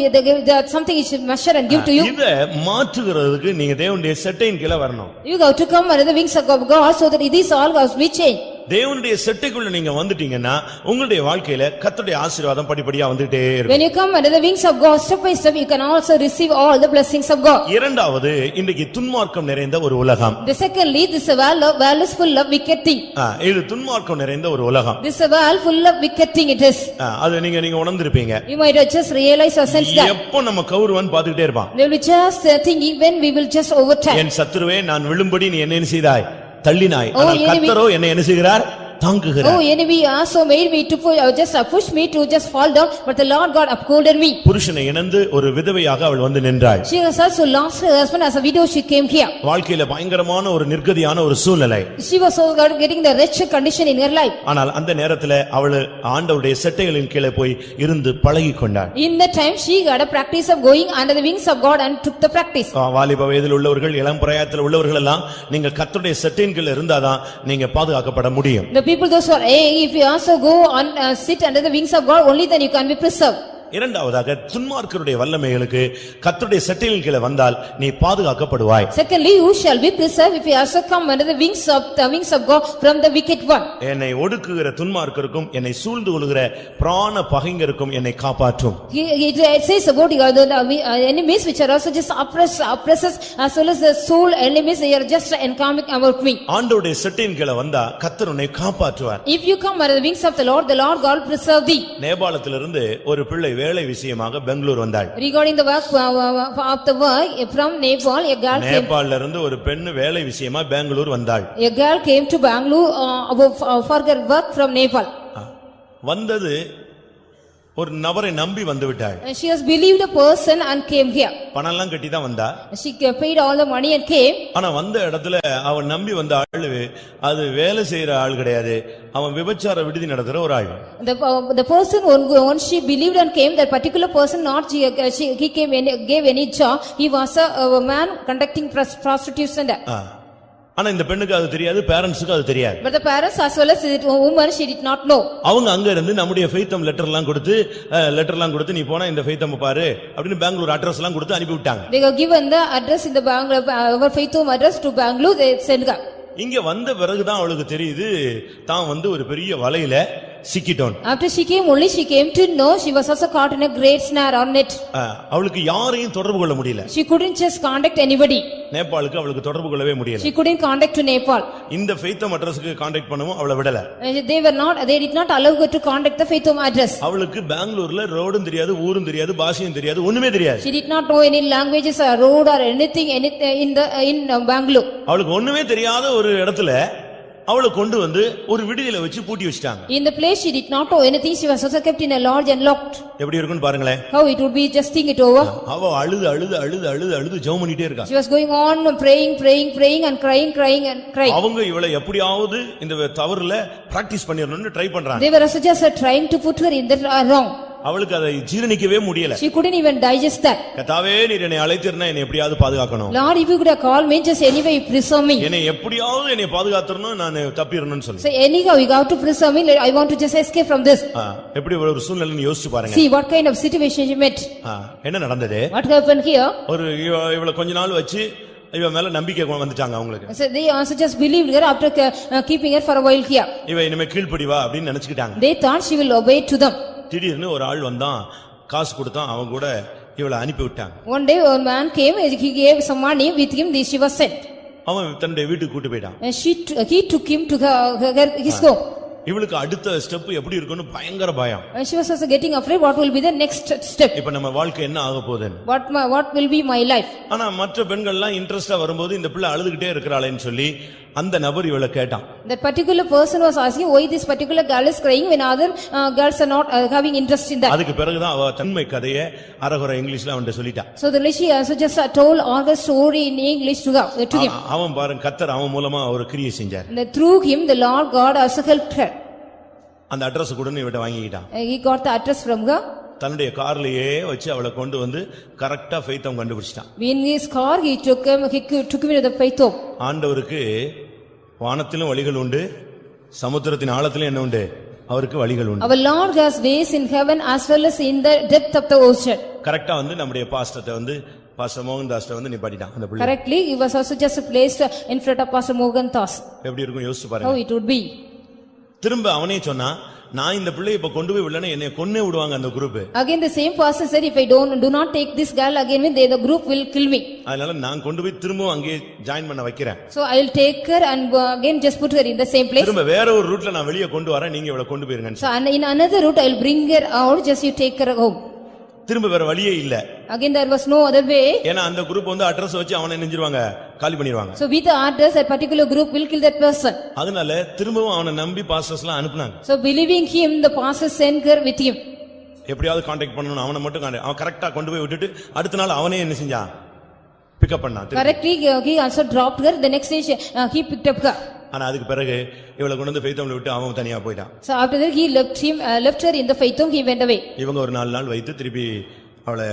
something which measure and give to you. இத மாற்றுகிறதுக்கு நீங்க தேவனுடைய செட்டையின் கீழ வரணும். You have to come under the wings of God so that these all goes be changed. தேவனுடைய செட்டைக்குள்ள நீங்க வந்துட்டீங்கன்னா உங்களுடைய வாழ்க்கையில கர்த்தருடைய ஆசீர்வாதம் படிப்படியா வந்துட்டே இருக்கும். When you come under the wings of God, step by step, you can also receive all the blessings of God. இரண்டாவது, இன்றைக்கு துன்மார்க்கம் நிறைந்த ஒரு உலகம். The secondly, this is a world is full of wicked thing. இது துன்மார்க்கம் நிறைந்த ஒரு உலகம். This is a world full of wicked thing it is. அது நீங்க உணர்ந்திருப்பீங்க. You might have just realized or sense that. எப்போ நம்ம கௌரவன் பாத்துக்கிட்டே இருப்பான். They will be just thinking when we will just overtime. என் சத்துருவே, நான் விழும்படி நீ என்ன செய்தாய்? தள்ளினாய். ஆனால் கர்த்தரோ என்னை என்ன செய்கிறார்? தாங்குகிறார். Oh, enemy also made me to push me to just fall down, but the Lord God upholded me. புருஷனை இழந்து ஒரு விதவையாக அவள் வந்து நின்றாள். She was also lost her husband as a widow, she came here. வாழ்க்கையில பயங்கரமான ஒரு நிர்கதியான ஒரு சூழ்நிலை. She was also getting the wretched condition in her life. ஆனால் அந்த நேரத்துல அவள் ஆண்டவருடைய செட்டைகளின் கீழே போய் இருந்து பழகிக் கொண்டாள். In that time she got a practice of going under the wings of God and took the practice. வாலிப வயதில் உள்ளவர்கள், இளம் பிராயத்தில் உள்ளவர்கள் எல்லாம் நீங்க கர்த்தருடைய செட்டையின் கீழ இருந்தாதான் நீங்க பாதுகாக்கப்பட முடியும். The people those who are if you also go and sit under the wings of God, only then you can be preserved. இரண்டாவதாக, துன்மார்க்கருடைய வல்லமைகளுக்கு கர்த்தருடைய செட்டையின் கீழ வந்தால் நீ பாதுகாக்கப்படுவாய். Secondly, you shall be preserved if you also come under the wings of God from the wicked one. என்னை ஒடுக்குகிற துன்மார்க்கருக்கும் என்னை சூழ்ந்து கொள்ளுகிற பிராண பகைஞருக்கும் என்னை காப்பாற்றும். It says about the enemies which are also just oppressors as well as the soul enemies, they are just encamping about me. ஆண்டவருடைய செட்டையின் கீழ வந்தா கர்த்தர் உன்னை காப்பாற்றுவார். If you come under the wings of the Lord God will preserve thee. நேபாளத்திலிருந்து ஒரு பிள்ளை வேலை விஷயமாக பெங்களூர் வந்தாள். Regarding the work of the work from Nepal, a girl came. நேபாளல இருந்து ஒரு பெண் வேலை விஷயமா பெங்களூர் வந்தாள். A girl came to Bangalore for her work from Nepal. வந்தது ஒரு நபரை நம்பி வந்து விட்டாள். She has believed a person and came here. பணம் எல்லாம் கட்டி தான் வந்தா. She paid all the money and came. ஆனா வந்த இடத்துல அவன் நம்பி வந்த ஆளு அது வேலை செய்யற ஆள் கிடையாது, அவன் விபச்சார விடுதி நடத்துற ஒரு ஆள். The person once she believed and came, that particular person not he came gave any job, he was a man conducting prostitution there. ஆனா இந்த பெண்ணுக்கு அது தெரியாது, பேரண்ட்ஸ்க்கு அது தெரியாது. But the parents as well as the woman, she did not know. அவங்க அங்க இருந்து நம்முடைய ஃபெய்த்தம் லெட்டர்லாம் கொடுத்து நீ போனா இந்த ஃபெய்த்தம் பாரு அப்படினு பெங்களூர் அட்ரஸ் எல்லாம் கொடுத்து அனுப்பி விட்டாங்க. They were given the address in the Bangalore, our faithom address to Bangalore, they sent her. இங்க வந்த பிறகுதான் அவளுக்கு தெரியுது தான் வந்து ஒரு பெரிய வலையில சிக்கிட்டோம். After she came to know she was also caught in a great snare or net. அவளுக்கு யாரையும் தொடர்பு கொள்ள முடியல. She couldn't just contact anybody. நேபாளுக்கு அவளுக்கு தொடர்பு கொள்ளவே முடியல. She couldn't contact to Nepal. இந்த ஃபெய்த்தம் அட்ரஸ்க்கு கான்டாக்ட் பண்ணவும் அவளை விடல. They did not allow her to contact the faithom address. அவளுக்கு பெங்களூர்ல ரோடும் தெரியாது, ஊரும் தெரியாது, பாஷையும் தெரியாது, ஒண்ணுமே தெரியாது. She did not know any languages or road or anything in Bangalore. அவளுக்கு ஒண்ணுமே தெரியாத ஒரு இடத்துல அவளை கொண்டு வந்து ஒரு விடுதியில வச்சு பூட்டி வச்சிட்டாங்க. In the place she did not know anything, she was also kept in a lodge and locked. எப்படி இருக்குன்னு பாருங்களே. How it would be, just think it over. அவ அழுது ஜெபம் பண்ணிட்டே இருக்கா. She was going on praying and crying. அவங்க இவளை எப்படியாவது இந்த தவறுல பிராக்டீஸ் பண்ணிரணும்னு ட்ரை பண்றாங்க. They were also just trying to put her in the wrong. அவளுக்கு அதை ஜீரணிக்கவே முடியல. She couldn't even digest that. கர்த்தாவே நீர் என்னை அழைத்திருந்தா என்னை எப்படியாவது பாதுகாக்கணும். Lord, if you could have called me, just anyway you preserve me. என்னை எப்படியாவது என்னை பாதுகாத்துறணும், நான் தப்பிரணும்னு சொல்லு. So anyhow you have to preserve me. I want to just escape from this. எப்படி ஒரு சூழ்நிலைன்னு யோசிச்சு பாருங்க. See what kind of situation she met. என்ன நடந்தது? What happened here? ஒரு இவள கொஞ்ச நாள் வச்சு இவ மேல நம்பிக்கை வந்துட்டாங்க அவங்களுக்கு. So they also just believed her after keeping her for a while here. இவ இனிமே கீழ்ப்படிவா அப்படினு நினைச்சிட்டாங்க. They thought she will obey to them. திடீர்னு ஒரு ஆள் வந்தான், காசு கொடுத்தான், அவன் கூட இவளை அனுப்பி விட்டாங்க. One day a man came, he gave some money, with him she was sent. அவன் தன்னுடைய வீட்டுக்கு கூட்டி போய்ட்டான். And he took him to his home. இவளுக்கு அடுத்த ஸ்டெப் எப்படி இருக்குன்னு பயங்கர பயம். And she was also getting afraid what will be the next step. இப்போ நம்ம வாழ்க்கை என்ன ஆக போகுதுன்னு. What will be my life? ஆனா மற்ற பெண்கள் எல்லாம் இன்ட்ரஸ்டா வரும்போது இந்த பிள்ளை அழுதுகிட்டே இருக்கறாளேன்னு சொல்லி அந்த நபர் இவளை கேட்டான். That particular person was asking why this particular girl is crying when other girls are not having interest in that. அதுக்கு பிறகு தான் அவ தன்மை கதையை அரகுற இங்கிலீஷ்ல அவன்ட்ட சொல்லிட்டா. So the she also just told all the story in English to him. அவன் பாருங்க கர்த்தர் அவன் மூலமா ஒரு கிரியை செஞ்சார். Through him the Lord God also helped her. அந்த அட்ரஸ் கூடன்னு இவட்ட வாங்கிட்டான். He got the address from her. தன்னுடைய கார்லயே வச்சு அவளை கொண்டு வந்து கரெக்ட்டா ஃபெய்த்தம் கண்டுபிடிச்சிட்டான். In his car he took him to the faith home. ஆண்டவருக்கு வானத்திலும் வழிகள் உண்டு, சமுத்திரத்தின் ஆழத்திலும் என்ன உண்டு? அவருக்கு வழிகள் உண்டு. Our Lord has ways in heaven as well as in the depth of the ocean. கரெக்ட்டா வந்து நம்முடைய பாஸ்டர்ட்ட வந்து பாஸ்டர் மோகன் தாஸ்ட்ட வந்து நிப்பாட்டிட்டான் அந்த பிள்ளை. Correctly he was also just placed in front of Pastor Mohan Das. எப்படி இருக்கும் யோசிச்சு பாருங்க. How it would be. திரும்ப அவனே சொன்னா, நான் இந்த பிள்ளையை இப்ப கொண்டு போய் விடலன்னா என்னை கொன்னே விடுவாங்க அந்த group. Again the same pastor said, if I do not take this girl again, the group will kill me. அதனால நான் கொண்டு போய் திரும்ப அங்கே ஜாயின் பண்ண வைக்கிறேன். So I will take her and again just put her in the same place. திரும்ப வேற ஒரு ரூட்ல நான் வெளிய கொண்டு வரேன், நீங்க இவளை கொண்டு போயிருங்க. So in another route I will bring her out, just you take her home. திரும்ப வேற வழியே இல்ல. Again there was no other way. ஏனா அந்த குரூப் வந்து அட்ரஸ் வச்சு அவனை நெஞ்சிருவாங்க, காலி பண்ணிடுவாங்க. So with the address that particular group will kill that person. அதனால திரும்பவும் அவனை நம்பி பாஸ்டர்ஸ்லாம் அனுப்புனாங்க. So believing him, the pastor sent her with him. எப்படியாவது கான்டாக்ட் பண்ணனும், அவனை மட்டும் அவன் கரெக்ட்டா கொண்டு போய் விட்டுட்டு அடுத்த நாள் அவனே என்ன செஞ்சான்? பிக்கப் பண்ணான். Correctly he also dropped her. The next day he picked up her. ஆனா அதுக்கு பிறகு இவளை கொண்டு வந்து ஃபெய்த்தம்ல விட்டு அவன் தனியா போய்ட்டான். So after that he left her in the faith home, he went away. இவங்க ஒரு 4 நாள் வைத்து திருப்பி அவளை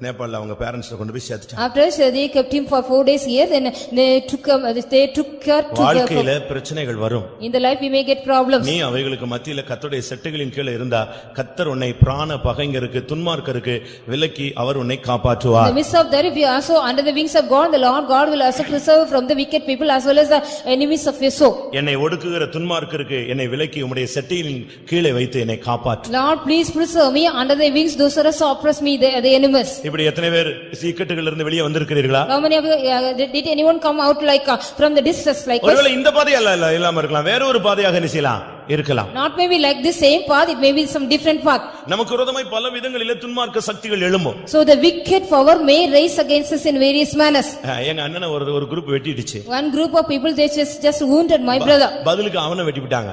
நேபாளல அவங்க பேரண்ட்ஸ்ல கொண்டு போய் சேர்த்துட்டாங்க. After they kept him for 4 days here, then they took her to வாழ்க்கையில பிரச்சனைகள் வரும். In the life we may get problems. நீ அவைகளுக்கு மத்தியில கர்த்தருடைய சட்டங்களின் கீழ இருந்தா கர்த்தர் உன்னை பிராண பகைஞருக்கு துன்மார்க்கருக்கு விலக்கி அவர் உன்னை காப்பாற்றுவார். In the midst of that, if you are also under the wings of God, the Lord God will also preserve from the wicked people as well as the enemies of your soul. என்னை ஒடுக்குகிற துன்மார்க்கருக்கு என்னை விலக்கி உம்முடைய சட்டையின் கீழே வைத்து என்னை காப்பாற்று. Lord, please preserve me under the wings, those who are oppress me, the enemies. இப்படி எத்தனை பேர் சீக்கட்டுகள் இருந்து வெளியே வந்திருக்கிறீர்களா? How many of you did anyone come out like from the distress like us? ஒருவேளை இந்த பாதையல்ல இல்லாம இருக்கலாம், வேற ஒரு பாதையாக என்ன செய்யலாம் இருக்கலாம். Not maybe like this same path, it may be some different path. நமக்கு விரோதமாய் பல விதங்களிலே துன்மார்க்க சக்திகள் எழும்பும். So the wicked power may rise against us in various manners. எங்க அண்ணனை ஒரு group வெட்டிடுச்சு. One group of people they just wounded my brother. பதிலுக்கு அவனை வெட்டி விட்டாங்க.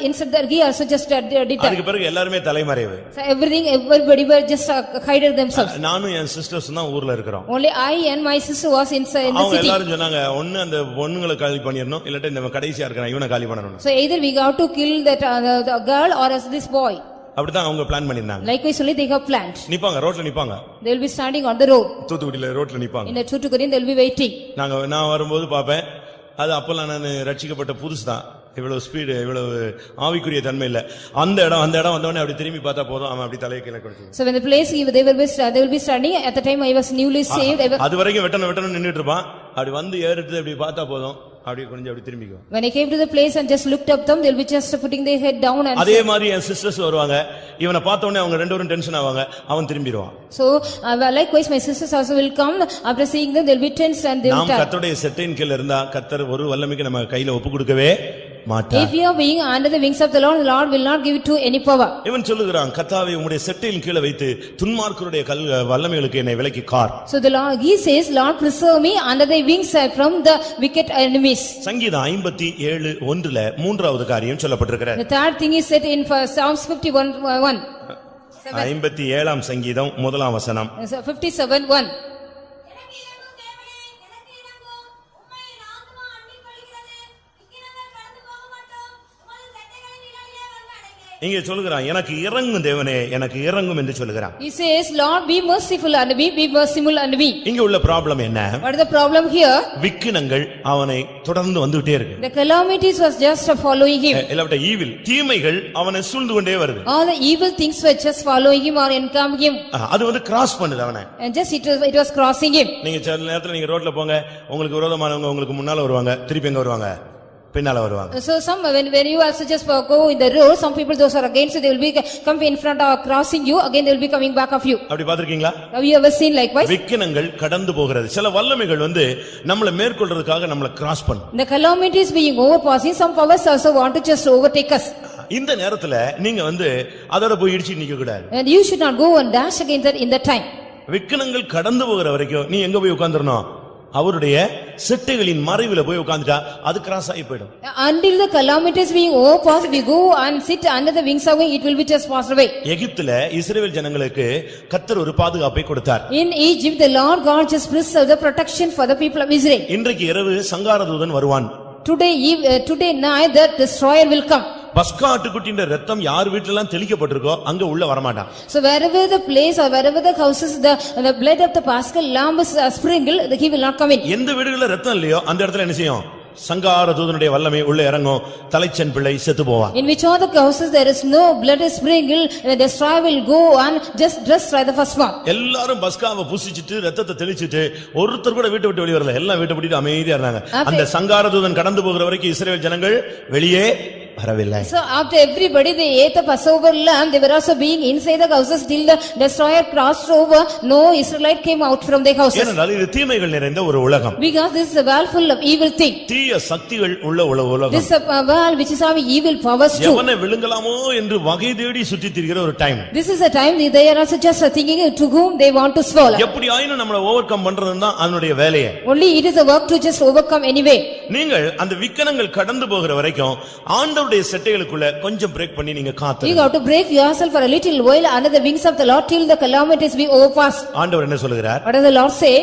Instead that he also just did that. அதுக்கு பிறகு எல்லாரும் தலைமறைவு. So everybody were just hided themselves. நானும் என் சிஸ்டர்ஸ் தான் ஊர்ல இருக்கிறோம். Only I and my sister was inside in the city. எல்லாரும் சொன்னாங்க ஒண்ணு அந்த பொண்ணுங்களை காலி பண்ணிரணும், இல்லட்ட இந்த கடைசியா இருக்கற இவனை காலி பண்ணனும். So either we got to kill that the girl or as this boy. அப்படிதான் அவங்க பிளான் பண்ணிருந்தாங்க. Likewise only they have planned. நிப்பாங்க ரோட்ல நிப்பாங்க. They will be standing on the road. தூத்துக்குடியில ரோட்ல நிப்பாங்க. In the Thoothukudi they will be waiting. நான் வரும்போது பாப்பேன், அது அப்பலாம் நான் ரட்சிக்கப்பட்ட புதுசுதான், இவ்வளவு ஸ்பீடு இவ்வளவு ஆவிக்குரிய தன்மை இல்ல. அந்த இடம் வந்தவனே அப்படி திரும்பி பார்த்தா போதும், அவன் அப்படி தலையை கீழ கொடுத்து. So when the place they will be standing, at the time I was newly saved. அது வரைக்கும் வெட்டணும் நின்னுட்டு இருப்பான், அப்படி வந்து ஏறிட்டு அப்படி பார்த்தா போதும், அப்படியே கொஞ்சம் அப்படி திரும்பிக்கும். When I came to the place and just looked up them, they'll be just putting their head down and அதே மாதிரி என் சிஸ்டர்ஸ் வருவாங்க, இவனை பார்த்த உடனே அவங்க ரெண்டு பேரும் டென்ஷன் ஆவாங்க, அவன் திரும்பிடுவான். So likewise my sisters also will come, after seeing them they'll be tense and they will நாம் கர்த்தருடைய சட்டையின் கீழ இருந்தா கர்த்தர் ஒரு வல்லமைக்கு நம்ம கையில ஒப்பு கொடுக்கவே மாட்டார். If you are being under the wings of the Lord will not give it to any power. இவன் சொல்லுகிறான், கர்த்தாவே உம்முடைய சட்டையின் கீழ வைத்து துன்மார்க்கருடைய வல்லமைகளுக்கு என்னை விலக்கி car. So the Lord, he says, Lord preserve me under thy wings from the wicked enemies. சங்கீதம் 57:1ல மூன்றாவது காரியம் சொல்லப்பட்டிருக்கிறது. The third thing is said in Psalms 51:1. 57ஆம் சங்கீதம் முதலாம் வசனம். 57:1. இங்கே சொல்லுகிறான், எனக்கு இறங்கும் தேவனே, எனக்கு இறங்கும் என்று சொல்லுகிறான். He says, Lord, be merciful unto me, be merciful unto me. இங்க உள்ள ப்ராப்ளம் என்ன? What is the problem here? விக்கினங்கள் அவனை தொடர்ந்து வந்துட்டே இருக்கு. The calamities was just following him. இல்லாட்ட ஈவில் தீமைகள் அவனை சூழ்ந்து கொண்டே வருது. All the evil things were just following him or encountering him. அது வந்து கிராஸ் பண்ணுது அவனை. And just it was crossing him. நீங்க சில நேரத்துல நீங்க ரோட்ல போங்க, உங்களுக்கு விரோதமானவங்க உங்களுக்கு முன்னால வருவாங்க, திருப்பி எங்க வருவாங்க? பின்னால வருவாங்க. So some when you also just go in the road, some people those are against you, they will be come in front of crossing you, again they will be coming back of you. அப்படி பாத்திருக்கீங்களா? Have you ever seen likewise? விக்கினங்கள் கடந்து போகிறது. சில வல்லமைகள் வந்து நம்மள மேற்கொள்றதுக்காக நம்மள cross பண்ணும். The calamities being overpassing, some powers also want to just overtake us. இந்த நேரத்துல நீங்க வந்து அதோட போய் இடிச்சு நிக்க கூடாது. And you should not go and dash against that in that time. விக்கினங்கள் கடந்து போகிற வரைக்கும் நீ எங்க போய் உட்கார்ந்திரணும்? அவருடைய செட்டைகளின் மறைவில போய் உட்கார்ந்துட்டா அது கிராஸ் ஆகி போய்டும். Until the calamities being overpassed, we go and sit under the wings of it, it will be just passed away. எகிப்துல இஸ்ரவேல் ஜனங்களுக்கு கர்த்தர் ஒரு பாதுகாப்பை கொடுத்தார். In Egypt, the Lord God just preserved the protection for the people of Israel. இன்றைக்கு இரவு சங்காரதூதன் வருவான். Today night, the destroyer will come. பஸ்கா ஆட்டுக்குட்டியின் இரத்தம் யார் வீட்ல எல்லாம் தெளிக்கப்பட்டிருக்கோ அங்க உள்ள வரமாட்டான். So wherever the place or wherever the houses, the blood of the Paschal lamb is sprinkled, he will not come in. எந்த வீடுகள்ல இரத்தம் இல்லையோ அந்த இடத்துல என்ன செய்யும்? சங்கார தூதனுடைய வல்லமை உள்ள இறங்கும், தலைச்சன் பிள்ளை செத்து போவான். In which all the houses there is no blood is sprinkled, the destroyer will go and just destroy the firstborn. எல்லாரும் பஸ்காவை புசிச்சிட்டு ரத்தத்தை தெளிச்சிட்டு ஒருத்தர் கூட வீட்டை விட்டு வெளிய வரல, எல்லாம் வீட்டை விட்டு அமைதியா இருந்தாங்க. அந்த சங்கார தூதன் கடந்து போகிற வரைக்கும் இஸ்ரவேல் ஜனங்கள் வெளியே வரவில்லை. So after everybody they ate the Passover lamb, they were also being inside the houses till the destroyer crossed over. No Israelite came out from their houses. ஏனென்றால் இது தீமைகள் நிறைந்த ஒரு உலகம். Because this is a world full of evil thing. தீய சக்திகள் உள்ள உலகம். This is a world which is having evil powers too. எவனை விழுங்கலாமோ என்று வகை தேடி சுற்றி திரிகிற ஒரு time. This is a time they are also just thinking to whom they want to swallow. எப்படி ஆயினும் நம்மள ஓவர்கம் பண்றதுதான் அவனுடைய வேலையே. Only it is a work to just overcome anyway. நீங்கள் அந்த விக்கினங்கள் கடந்து போகிற வரைக்கும் ஆண்டவருடைய செட்டைகளுக்குள்ள கொஞ்சம் பிரேக் பண்ணி நீங்க காத்து. You have to break yourself for a little while under the wings of the Lord till the calamities be overpassed. ஆண்டவர் என்ன சொல்கிறார்? What does the Lord say?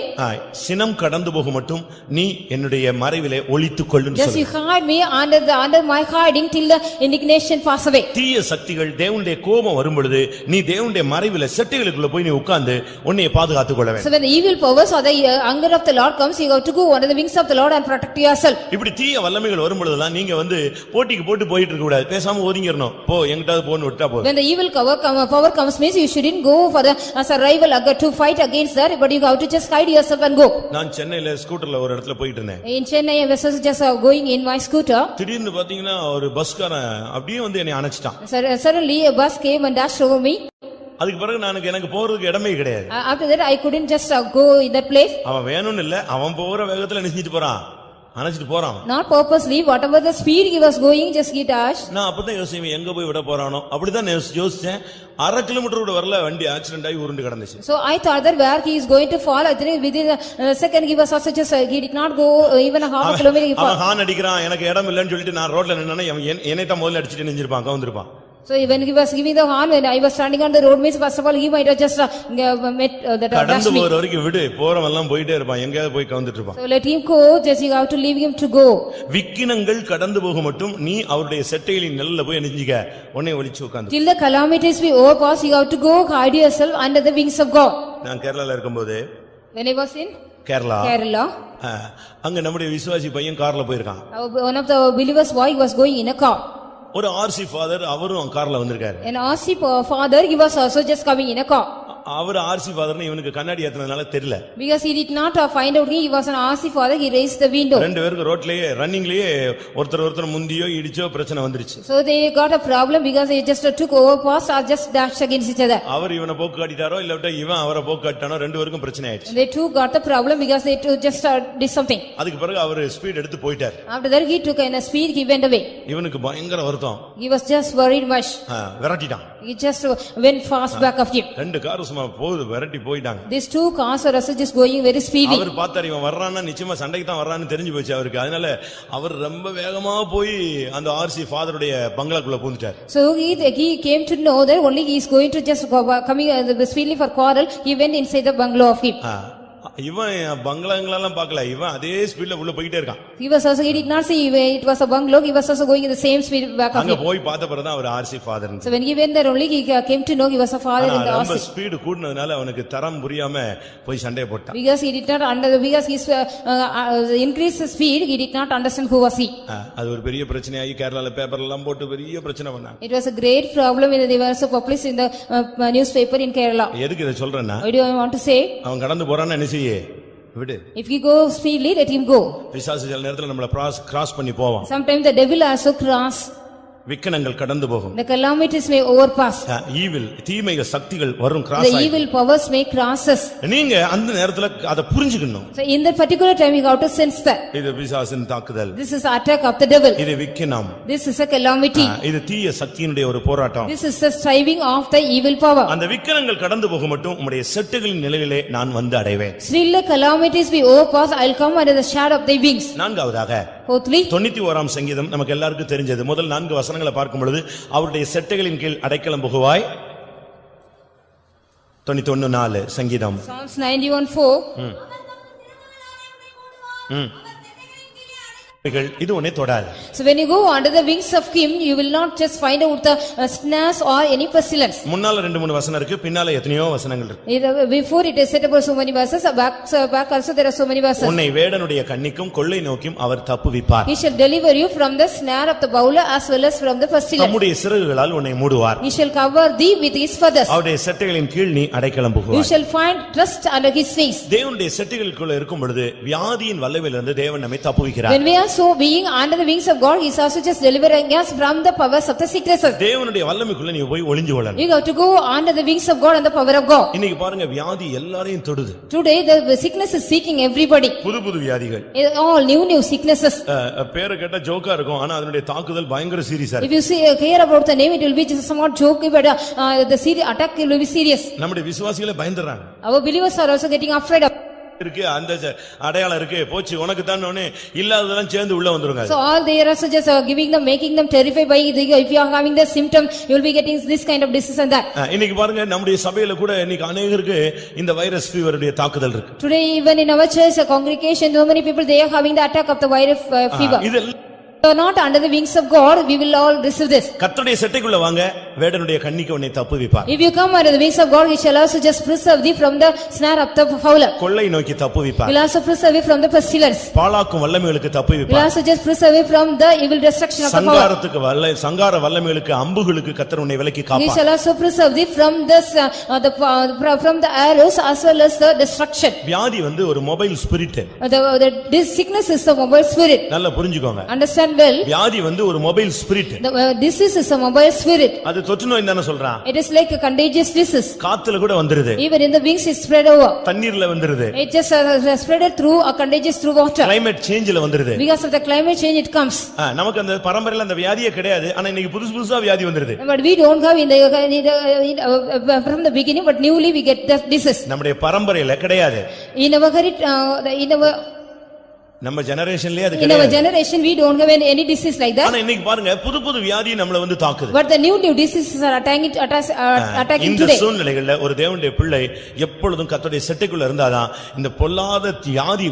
சினம் கடந்து போக மட்டும் நீ என்னுடைய மறைவிலே ஒளித்துக் கொள்ளுன்னு Just you hide me under my hiding till the indignation pass away. தீய சக்திகள் தேவனுடைய கோபம் வரும் பொழுது நீ தேவனுடைய மறைவிலே செட்டைகளுக்குள்ள போய் நீ உட்கார்ந்து உன்னை பாதுகாத்துக் கொள்ள வேண்டும். So when the evil powers or the anger of the Lord comes, you have to go under the wings of the Lord and protect yourself. இப்படி தீய வல்லமைகள் வரும் பொழுதெல்லாம் நீங்க வந்து போட்டிக்கு போட்டு போயிட்டு இருக்க கூடாது. பேசாம ஒதுங்கிரணும். போ எங்கிட்டாவது போன்னு விட்டா போதும். When the evil power comes means you shouldn't go for the as a rival to fight against that, but you have to just hide yourself and go. நான் சென்னையில ஸ்கூட்டர்ல ஒரு இடத்துல போயிட்டு இருந்தேன். In Chennai I was just going in my scooter. திடீர்னு பாத்தீங்கன்னா ஒரு பஸ்காரன் அப்படியே வந்து என்னை அணைச்சிட்டான். Suddenly a bus came and dashed over me. அதுக்கு பிறகு எனக்கு போறதுக்கு இடமே கிடையாது. After that I couldn't just go in that place. அவன் வேணும்னு இல்ல, அவன் போற வேகத்துல நிச்சிட்டு போறான், அணைச்சிட்டு போறான். Not purposely, whatever the speed he was going, just he dashed. நான் அப்பதான் யோசிச்சேன் எங்க போய் விட போறானோ, அப்படிதான் யோசிச்சேன். 1/2 கிலோமீட்டர் கூட வரல, வண்டி ஆக்சிடென்ட் ஆகி உருண்டு கிடந்துச்சு. So I thought that where he is going to fall, I think within a second he was also just he did not go even a half a kilometer. அவன் ஹார்ன் அடிக்கிறான், எனக்கு இடம் இல்லன்னு சொல்லிட்டு நான் ரோட்ல நின்னேன்னா என்னை தான் முதல்ல அடிச்சிட்டு நெஞ்சிருப்பான், கவுந்திருப்பான். So when he was giving the horn, when I was standing on the road, means first of all he might have just met that கடந்து போற வரைக்கும் விடு, போறவன் எல்லாம் போயிட்டே இருப்பான், எங்கயாவது போய் கவுந்துட்டு இருப்பான். So let him go, just you have to leave him to go. விக்கினங்கள் கடந்து போக மட்டும் நீ அவருடைய செட்டைகளின் நிழல்ல போய் நிஞ்சிக்க, உன்னை ஒளிச்சு உட்கார்ந்து. Till the calamities be overpassed, you have to go hide yourself under the wings of God. நான் கேரளால இருக்கும்போது, When I was in Kerala, அங்க நம்முடைய விசுவாசி பையன் கார்ல போயிருக்கான். One of the believers boy was going in a car. ஒரு ஆர்சி ஃபாதர் அவரும் கார்ல வந்திருக்காரு. An RC father, he was also just coming in a car. அவர் ஆர்சி ஃபாதர்னு இவனுக்கு கண்ணாடி ஏத்துனதுனால தெரியல. Because he did not find out he was an RC father, he raised the window. ரெண்டு பேருக்கு ரோட்லயே ரன்னிங்லயே ஒருத்தர் முந்தியோ இடிச்சோ பிரச்சனை வந்துருச்சு. So they got a problem because they just took overpass or just dashed against each other. அவர் இவனை போக்கு காட்டிட்டாரோ இல்ல இவன் அவரை போக்கு காட்டிட்டானோ, ரெண்டு பேருக்கும் பிரச்சனை ஆயிடுச்சு. They two got the problem because they two just did something. அதுக்கு பிறகு அவர் ஸ்பீட் எடுத்து போயிட்டார். After that he took in a speed, he went away. இவனுக்கு பயங்கர வருத்தம். He was just worried much. விரட்டிட்டான். He just went fast back of him. ரெண்டு car சும்மா போகுது, விரட்டி போயிட்டாங்க. These two cars are also just going very speedy. அவர் பார்த்தார் இவன் வர்றான்னா நிச்சயமா சண்டைக்கு தான் வர்றான்னு தெரிஞ்சு போச்சு அவருக்கு. அதனால அவர் ரொம்ப வேகமா போய் அந்த RC ஃபாதருடைய பங்களாக்குள்ள பூந்துட்டார். So he came to know that only he is going to just coming speedily for quarrel, he went inside the bungalow of him. இவன் பங்களாங்களெல்லாம் பார்க்கல, இவன் அதே ஸ்பீட்ல உள்ள போயிட்டே இருக்கான். He was also, he did not see it was a bungalow, he was also going in the same speed back of அங்க him. போய் பார்த்த பிறகுதான் அவர் RC father. So when he went there only, he came to know he was a father in the ரொம்ப RC. Speed கூடுனதுனால அவனுக்கு தரம் புரியாம போய் சண்டை போட்டான். Because he did not because his increased speed, he did not understand who was he. அது ஒரு பெரிய பிரச்சனையாகி கேரளால பேப்பர்ல எல்லாம் போட்டு பெரிய பிரச்சனை பண்ணாங்க. It was a great problem when they were also published in the newspaper in Kerala. எதுக்கு இத சொல்றேன்னா, What do I want to say? அவன் கடந்து போறான்னு என்ன செய்ய விடு. If he go speedily, let him go. பிசாசு சில நேரத்துல நம்மள கிராஸ் பண்ணி போவான். Sometimes the devil also cross. விக்கனங்கள் கடந்து போகும். The calamities may overpass. Evil தீமைகள் சக்திகள் வரும் cross The evil powers may cross us. நீங்க அந்த நேரத்துல அத புரிஞ்சுக்கணும். So in that particular time you have to sense that. இது பிசாசின் தாக்குதல். This is attack of the devil. இது விக்கனம். This is a calamity. இது தீய சக்தியினுடைய ஒரு போராட்டம். This is the striving of the evil power. அந்த விக்கனங்கள் கடந்து போக மட்டும் உம்முடைய செட்டுகளின் நிலையிலே நான் வந்து அடைவேன். Still the calamities we overpass, I will come under the shadow of thy wings. நான்காவதாக Fourthly, 91ஆம் சங்கீதம் நமக்கு எல்லாருக்கும் தெரிஞ்சது. முதல் 4 வசனங்களை பார்க்கும் பொழுது அவருடைய செட்டைகளின் கீழ் அடைக்கலம் புகுவாய். 91:4 சங்கீதம். Psalms 91:4. இது உன்னை தொடாது. So when you go under the wings of him, you will not just find out the snares or any pestilence. முன்னால 2-3 வசனம் இருக்கு, பின்னால எத்தனையோ வசனங்கள் இருக்கு. Before it is said about so many verses, back also there are so many verses. உன்னை வேடனுடைய கண்ணிக்கும் கொள்ளை நோக்கியும் அவர் தப்புவிப்பார். He shall deliver you from the snare of the bowler as well as from the pestilence. தம்முடைய சிறகுகளால் உன்னை மூடுவார். He shall cover thee with his feathers. அவருடைய செட்டைகளின் கீழ் நீ அடைக்கலம் புகுவாய். You shall find trust under his wings. தேவனுடைய செட்டைகளுக்குள்ள இருக்கும் பொழுது வியாதியின் வல்லமையிலிருந்து தேவன் நம்மை தப்புவிக்கிறார். When we are so being under the wings of God, he is also just delivering us from the powers of the sicknesses. தேவனுடைய வல்லமைக்குள்ள நீ போய் ஒளிஞ்சு கொள்ளணும். You have to go under the wings of God and the power of God. இன்னைக்கு பாருங்க, வியாதி எல்லாரையும் தொடுது. Today the sickness is seeking everybody. புது வியாதிகள். All new sicknesses. பேரை கேட்டா ஜோக்கா இருக்கும், ஆனா அதனுடைய தாக்குதல் பயங்கர சீரியஸா If you hear about the name, it will be just somewhat joke, but the attack will be serious. நம்முடைய விசுவாசிகளே பயந்துறாங்க. Our believers are also getting afraid of. இருக்கு அந்த அடையாளம் இருக்கு, போச்சு உனக்கு தான் இல்லாததெல்லாம் சேர்ந்து உள்ள வந்துருங்க. So all they are also just giving them, making them terrified by if you are having the symptom, you will be getting this kind of disease and that. இன்னைக்கு பாருங்க, நம்முடைய சபையில கூட இன்னைக்கு அநேகருக்கு இந்த வைரஸ் ஃபீவருடைய தாக்குதல் இருக்கு. Today even in our church congregation, so many people they are having the attack of the virus fever. So not under the wings of God, we will all receive this. கர்த்தருடைய செட்டைக்குள்ள வாங்க, வேடனுடைய கண்ணிக்கு உன்னை தப்புவிப்பார். If you come under the wings of God, he shall also just preserve thee from the snare of the fowler. கொள்ளை நோக்கி தப்புவிப்பார். He will also preserve you from the pestilence. பாழாக்கும் வல்லமைகளுக்கு He will தப்புவிப்பார். also just preserve you from the evil destruction of the power. சங்கார வல்லமைகளுக்கு அம்புகளுக்கு கர்த்தர் உன்னை விலக்கி He Gabbar. shall also preserve thee from from the arrows as well as the destruction. வியாதி ஒரு mobile spirit. This sickness is a mobile spirit. நல்லா புரிஞ்சுக்கோங்க. Understand well. வியாதி ஒரு mobile spirit. Disease is a mobile spirit. அது தொற்று நோய் தான சொல்றான். It is like a contagious disease. காத்துல கூட வந்துருது. Even in the wings it spread over. தண்ணீர்ல வந்துருது. It just spread through a contagious through water. Climate changeல வந்துருது. Because of the climate change it comes. நமக்கு அந்த பரம்பரையில அந்த வியாதியே கிடையாது, ஆனா இன்னைக்கு புதுசா வியாதி வந்துருது. But we don't have from the beginning, but newly we get the disease. நம்முடைய பரம்பரையில கிடையாது. நம்ம ஜெனரேஷன்லயே அது கிடையாது. In our generation we don't have any disease like that. ஆனா இன்னைக்கு பாருங்க, புது வியாதி நம்மள தாக்குது. But the new diseases are attacking இந்த today. சூழ்நிலைகள்ல ஒரு தேவனுடைய பிள்ளை எப்பொழுதும் கர்த்தருடைய செட்டைக்குள்ள இருந்தாதான் இந்த பொல்லாத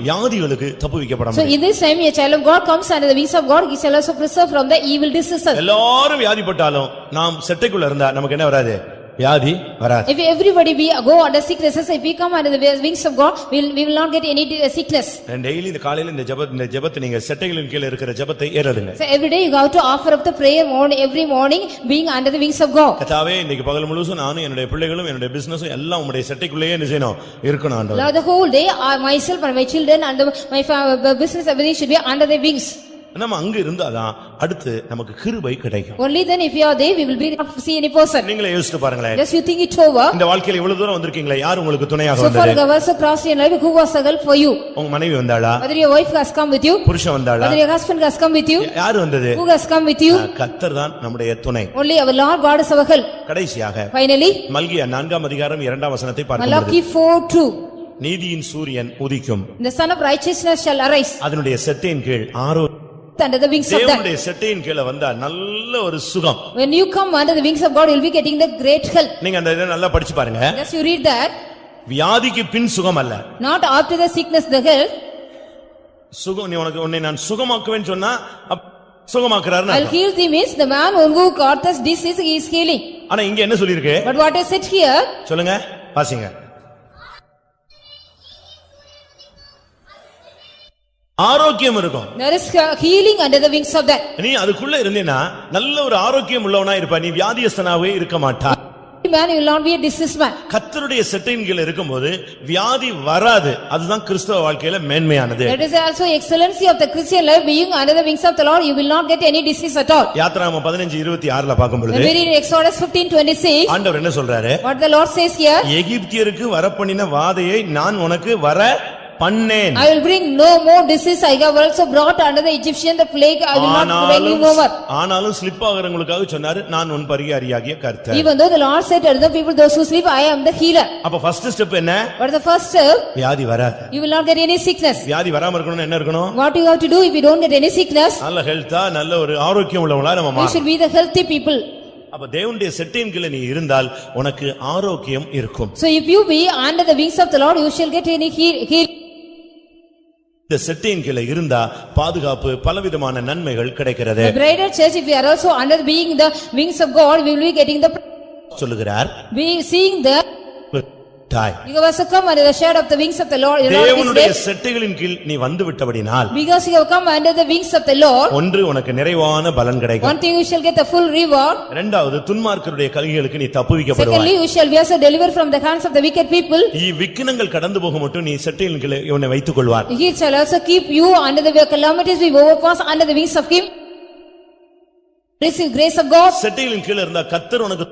வியாதிகளுக்கு தப்புவிக்கப்பட So முடியும். in this time a child of God comes under the wings of God, he shall also preserve from the evil diseases. எல்லாரும் வியாதிப்பட்டாலும் நாம் செட்டைக்குள்ள இருந்தா நமக்கு என்ன வராது? வியாதி வராது. If everybody we go under sicknesses, if we come under the wings of God, we will not get any sickness. Daily இந்த காலையில இந்த ஜெபத்தை நீங்க செட்டைகளின் கீழ இருக்கிற ஜெபத்தை ஏறடுங்க. So every day you have to offer up the prayer every morning being under the wings of God. கர்த்தாவே, இன்னைக்கு பகல் முழுசும் நானும் என்னுடைய பிள்ளைகளும் என்னுடைய பிசினஸும் எல்லாம் உம்முடைய செட்டைக்குள்ளேயே நிசேனோ இருக்கணும் ஆண்டவரே. Lord, the whole day myself and my children and my business, everything should be under the wings. நம்ம அங்க இருந்தாதான் அடுத்து நமக்கு கிருபை கிடைக்கும். Only then if you are there we will be not see any person. நீங்களே யோசித்து பாருங்களேன். Just you think it over. இந்த வாழ்க்கையில இவ்வளவு தூரம் வந்திருக்கீங்களே, யார் உங்களுக்கு துணையாக வந்தாரு? So வந்தாரு? for the cross in life, who was a help for you? உங்க மனைவி வந்தாளா? Whether your wife has come with you? புருஷன் வந்தாளா? Whether your husband has come with you? யார் வந்தது? Who has come with you? கர்த்தர் தான் நம்முடைய துணை. Only our Lord God is our help. கடைசியாக Finally, மல்கியா 4ஆம் அதிகாரம் 2ஆம் வசனத்தை பார்க்கிறோம். Malachi 4:2. நீதியின் சூரியன் உதிக்கும். The sun of righteousness shall arise. அதனுடைய செட்டையின் கீழ் under the wings of that. தேவனுடைய செட்டையின் கீழ வந்தா நல்ல ஒரு சுகம். When you come under the wings of God, you will be getting the great help. நீங்க அந்த இத நல்லா படிச்சு பாருங்க. Just you read that. வியாதிக்கு பின் சுகம் அல்ல. Not after the sickness, the health. சுகம் நீ உன்னை நான் சுகமாக்குவேன்னு சொன்னா சுகமாக்குறாருன்னு I'll அர்த்தம். heal thee means the man who got this disease, he is healing. ஆனா இங்க என்ன சொல்லிருக்கு? But what is it here? சொல்லுங்க, வாசிங்க. ஆரோக்கியம் இருக்கும். There is healing under the wings of that. நீ அதுக்குள்ள இருந்தீனா நல்ல ஒரு ஆரோக்கியம் உள்ளவனா இருப்ப. நீ வியாதியஸ்தனாவே இருக்க மாட்டா. Man will not be a diseased man. கர்த்தருடைய செட்டையின் கீழ இருக்கும்போது வியாதி வராது. அதுதான் கிறிஸ்தவ வாழ்க்கையில மேன்மையானது. That is also excellency of the Christian life. Being under the wings of the Lord, you will not get any disease at all. யாத்திராகமம் 15:26ல பார்க்கும் பொழுது When we read Exodus 15:26, ஆண்டவர் என்ன சொல்றாரு? what the Lord says here, எகிப்தியருக்கு வரப்பண்ணின வாதையை நான் உனக்கு வர பண்ணேன். I will bring no more disease. I have also brought under the Egyptian the plague. I will not bring you over. ஆனாலும் ஸ்லிப் ஆகிறவங்களுக்காக சொன்னாரு, நான் உன் பரிகாரியாகிய கர்த்தர். Even though the Lord said to the people, those who sleep, I am the healer. அப்ப first step என்ன? What is the first step? வியாதி வராது. You will not get any sickness. வியாதி வராம இருக்கணும்னா என்ன இருக்கணும்? What you have to do if you don't get any sickness? நல்ல ஹெல்த்தா, நல்ல ஒரு ஆரோக்கியம் உள்ளவங்களா நம்ம You மாறணும். should be the healthy people. அப்ப தேவனுடைய செட்டையின் கீழ நீ இருந்தால் உனக்கு ஆரோக்கியம் இருக்கும். So if you be under the wings of the Lord, you shall get any heal. இந்த செட்டையின் கீழ இருந்தா பாதுகாப்பு, பலவிதமான நன்மைகள் கிடைக்கிறது. The bridal church, if we are also under being the wings of God, we will be getting the சொல்லுகிறார். being seeing the தாய். you have also come under the shadow of the wings of the Lord. தேவனுடைய செட்டைகளின் கீழ் நீ வந்து விட்டபடினால், Because you have come under the wings of the Lord, ஒன்று உனக்கு நிறைவான பலன் கிடைக்கும். one thing you shall get the full reward. இரண்டாவது துன்மார்க்கருடைய கைகளுக்கு நீ தப்புவிக்கப்படுவாய். Secondly, you shall be also delivered from the hands of the wicked people. விக்கினங்கள் கடந்து போக மட்டும் நீ செட்டையின் கீழ் உன்னை வைத்துக் கொள்வார். He shall also keep you under the calamities we overpass under the wings of Him. Receive grace of God. செட்டையின் கீழ் இருந்தா கர்த்தர் உனக்கு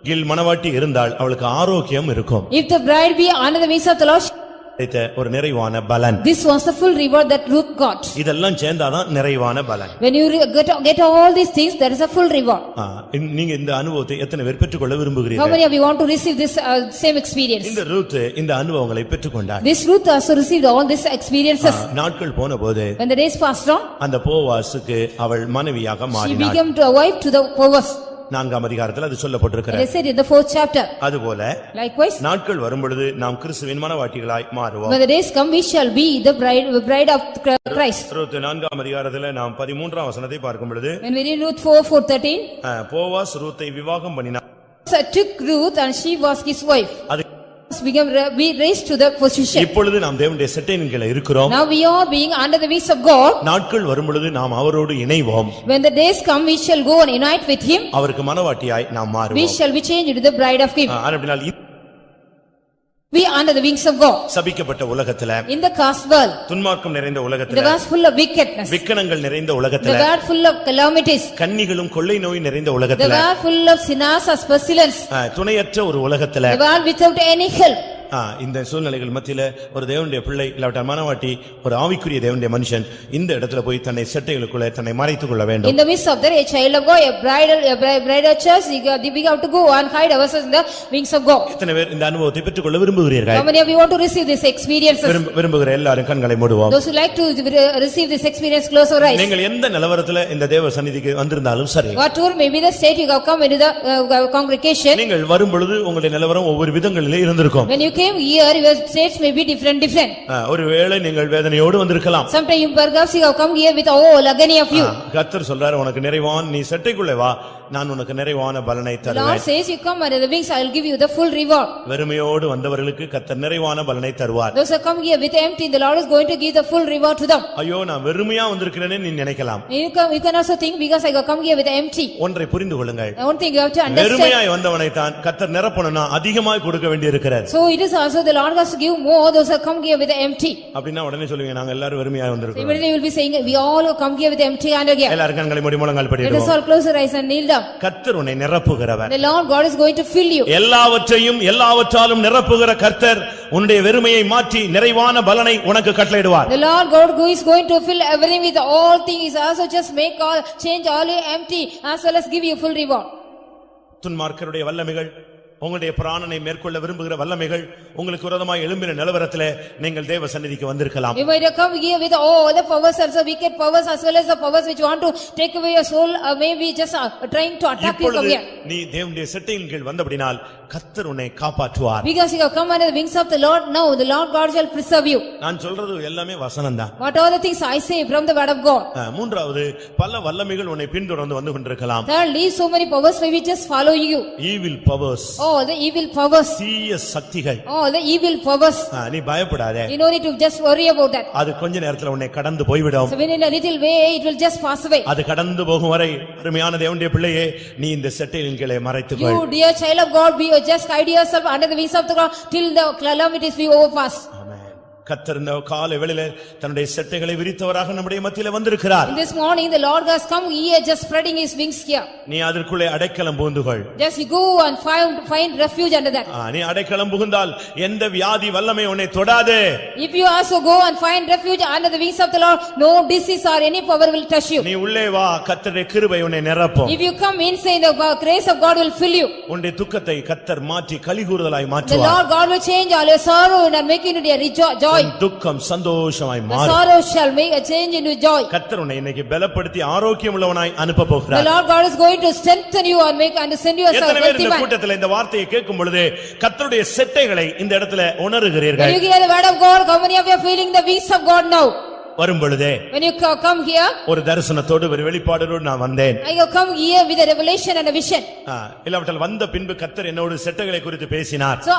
கீழ் மனவாட்டி இருந்தால் அவளுக்கு ஆரோக்கியம் இருக்கும். If the bride be under the wings of the Lord, ஒரு நிறைவான பலன். this was the full reward that Ruth got. இதெல்லாம் சேர்ந்தாதான் நிறைவான பலன். When you get all these things, there is a full reward. நீங்க இந்த அனுபவத்தை எத்தனை பேர் பெற்றுக்கொள்ள How விரும்புகிறீர்கள்? many of you want to receive this same experience? இந்த ரூத் இந்த அனுபவங்களை பெற்றுக்கொண்டார். This Ruth also received all these experiences. நாட்கள் போனபோது When the days passed on, அந்த போவாசுக்கு அவள் மனைவியாக she மாறினாள். became a wife to the Boaz. 4ஆம் அதிகாரத்தில் அது சொல்லப்பட்டிருக்கிறது. It is said in the 4th chapter. அதுபோல Likewise, நாட்கள் வரும்பொழுது நாம் கிறிஸ்துவின் மனவாட்டிகளாய் மாறுவோம். when the days come, we shall be the bride of Christ. Ruth 4ஆம் அதிகாரத்தில் நாம் 13ஆம் வசனத்தை பார்க்கும் பொழுது, When we read Ruth 4:13, Boaz ரூத்தை விவாகம் பண்ணினார். so took Ruth and she was his wife. அது became raised to the position. இப்பொழுது நாம் தேவனுடைய செட்டையின் கீழ இருக்கிறோம். Now we are being under the wings of God. நாட்கள் வரும் பொழுது நாம் அவரோடு இணைவோம். When the days come, we shall go and unite with Him. அவருக்கு மனவாட்டியாய் நாம் We மாறுவோம். shall be changed into the bride of Him. அப்படினால் We are under the wings of God. சபிக்கப்பட்ட உலகத்துல, In the cursed world, துன்மார்க்கம் நிறைந்த the உலகத்துல, world full of wickedness, விக்கனங்கள் நிறைந்த the உலகத்துல, world full of calamities, கன்னிகளும் கொள்ளை நோய் நிறைந்த the உலகத்துல, world full of sinners as pestilence, துணையற்ற ஒரு உலகத்துல, the world without any help. இந்த சூழ்நிலைகள் மத்தியில ஒரு தேவனுடைய பிள்ளை இல்லாவிட்ட மனவாட்டி, ஒரு ஆவிக்குரிய தேவனுடைய மனுஷன் இந்த இடத்துல போய் தன்னை செட்டைகளுக்குள்ள தன்னை மறைத்துக் கொள்ள வேண்டும். In the midst of that, a child of God, a bridal church, we have to go and hide ourselves in the wings of God. எத்தனை பேர் இந்த அனுபவத்தை பெற்றுக்கொள்ள விரும்புகிறீர்கள்? How many of you want to receive this experiences? விரும்புகிற எல்லாரும் கண்களை மூடுவோம். Those who like to receive this experience, close your eyes. நீங்கள் எந்த நிலவரத்துல இந்த தேவ சந்நிதிக்கு வந்திருந்தாலும் சரி, Whatever may be the state you have come into the congregation, நீங்கள் வரும் பொழுது உங்களுடைய நிலவரம் ஒவ்வொரு விதங்களிலே இருந்திருக்கும். when you came here, your states may be different. ஒருவேளை நீங்கள் வேதனையோடு வந்திருக்கலாம். Sometimes you perhaps you have come here with all agony of you. கர்த்தர் சொல்றாரு, உனக்கு நிறைவான, நீ செட்டைக்குள்ளே வா, நான் உனக்கு நிறைவான பலனை Lord தருவேன். says, you come under the wings, I will give you the full reward. வெறுமையோடு வந்தவர்களுக்கு கர்த்தர் நிறைவான பலனை தருவார். Those who come here with empty, the Lord is going to give the full reward to them. ஐயோ, நான் வெறுமையா வந்திருக்கிறேனே நீ நினைக்கலாம். You can also think, because I have come here with empty. ஒன்றை புரிந்து கொள்ளுங்கள். One thing you have to understand. வெறுமையாய் வந்தவனை தான் கர்த்தர் நிரப்பணும்னா அதிகமாய் கொடுக்க வேண்டியிருக்கிறது. So it is also the Lord has to give more those who come here with empty. அப்படினா உடனே சொல்லுவீங்க, நாங்க எல்லாரும் வெறுமையாய் வந்திருக்கோம். Immediately you will be saying, we all have come here with empty hand again. எல்லாரும் கண்களை மூடி முழங்கால் Let us படிடுவோம். all close our eyes and kneel down. கர்த்தர் உன்னை நிரப்புகிறவர். The Lord God is going to fill you. எல்லாவற்றையும் எல்லாவற்றாலும் நிரப்புகிற கர்த்தர் உன்னுடைய வெறுமையை மாற்றி நிறைவான பலனை உனக்கு கட்டளையிடுவார். The Lord God who is going to fill everything with all things, also just change all your empty as well as give you full reward. துன்மார்க்கருடைய வல்லமைகள், உங்களுடைய பிராணனை மேற்கொள்ள விரும்புகிற வல்லமைகள் உங்களுக்கு விரோதமாய் எழும்பின நிலவரத்திலே நீங்கள் தேவ சந்நிதிக்கு வந்திருக்கலாம். You might have come here with all the powers, also wicked powers as well as the powers which want to take away your soul, maybe just trying to attack you from here. நீ தேவனுடைய செட்டையின் கீழ் வந்தபடினால் கர்த்தர் உன்னை காப்பாற்றுவார். Because you have come under the wings of the Lord, now the Lord God shall preserve you. நான் சொல்றது எல்லாமே வசனம்தான். What are the things I say from the word of God? மூன்றாவது, பல வல்லமைகள் உன்னை பின்தொடர்ந்து வந்து கொண்டிருக்கலாம். Thirdly, so many powers may be just follow you. Evil powers. Oh, the evil powers. தீய சக்திகள். Oh, the evil powers. நீ பயப்படாதே. You don't need to just worry about that. அது கொஞ்ச நேரத்துல உன்னை கடந்து போய்விடும். So when in a little way it will just pass away. அது கடந்து போகும் வரை அருமையான தேவனுடைய பிள்ளையே, நீ இந்த செட்டையின் கீழே மறைத்துக்கொள். You dear child of God, be just hide yourself under the wings of the God till the calamities be overpassed. கர்த்தர் இந்த காலை வேளையிலே தன்னுடைய செட்டைகளை விரித்தவராக நம்முடைய மத்தியிலே வந்திருக்கிறார். In this morning the Lord has come here just spreading his wings here. நீ அதற்குள்ளே அடைக்கலம் புகுந்துகொள். Just you go and find refuge under that. நீ அடைக்கலம் புகுந்தால் எந்த வியாதி வல்லமை உன்னை தொடாதே. If you also go and find refuge under the wings of the Lord, no disease or any power will touch you. நீ உள்ளே வா, கர்த்தருடைய கிருபை உன்னை நிரப்பும். If you come inside, the grace of God will fill you. உன்னுடைய துக்கத்தை கர்த்தர் மாற்றி களிகூறுதலாய் The மாற்றுவார். Lord God will change all your sorrow and make it into a joy. துக்கம் சந்தோஷமாய் The மாறும். sorrow shall make a change into joy. கர்த்தர் உன்னை இன்னைக்கு பலப்படுத்தி ஆரோக்கியம் உள்ளவனாய் அனுப்ப The போகிறார். Lord God is going to strengthen you and make and send you a எத்தனை பேர் இந்த healthy man. கூட்டத்தில் இந்த வார்த்தையை கேட்கும் பொழுது கர்த்தருடைய செட்டைகளை இந்த இடத்துல When உணர்கிறீர்கள்? you hear the word of God, how many of you are feeling the wings of God now? வரும் பொழுதே When you come here, ஒரு தரிசனத்தோடு ஒரு வெளிப்பாடோடு நான் வந்தேன். I have come here with a revelation and a vision. இல்லாவிட்டால் வந்த பின்பு கர்த்தர் என்னோடு செட்டைகளை குறித்து பேசினார். So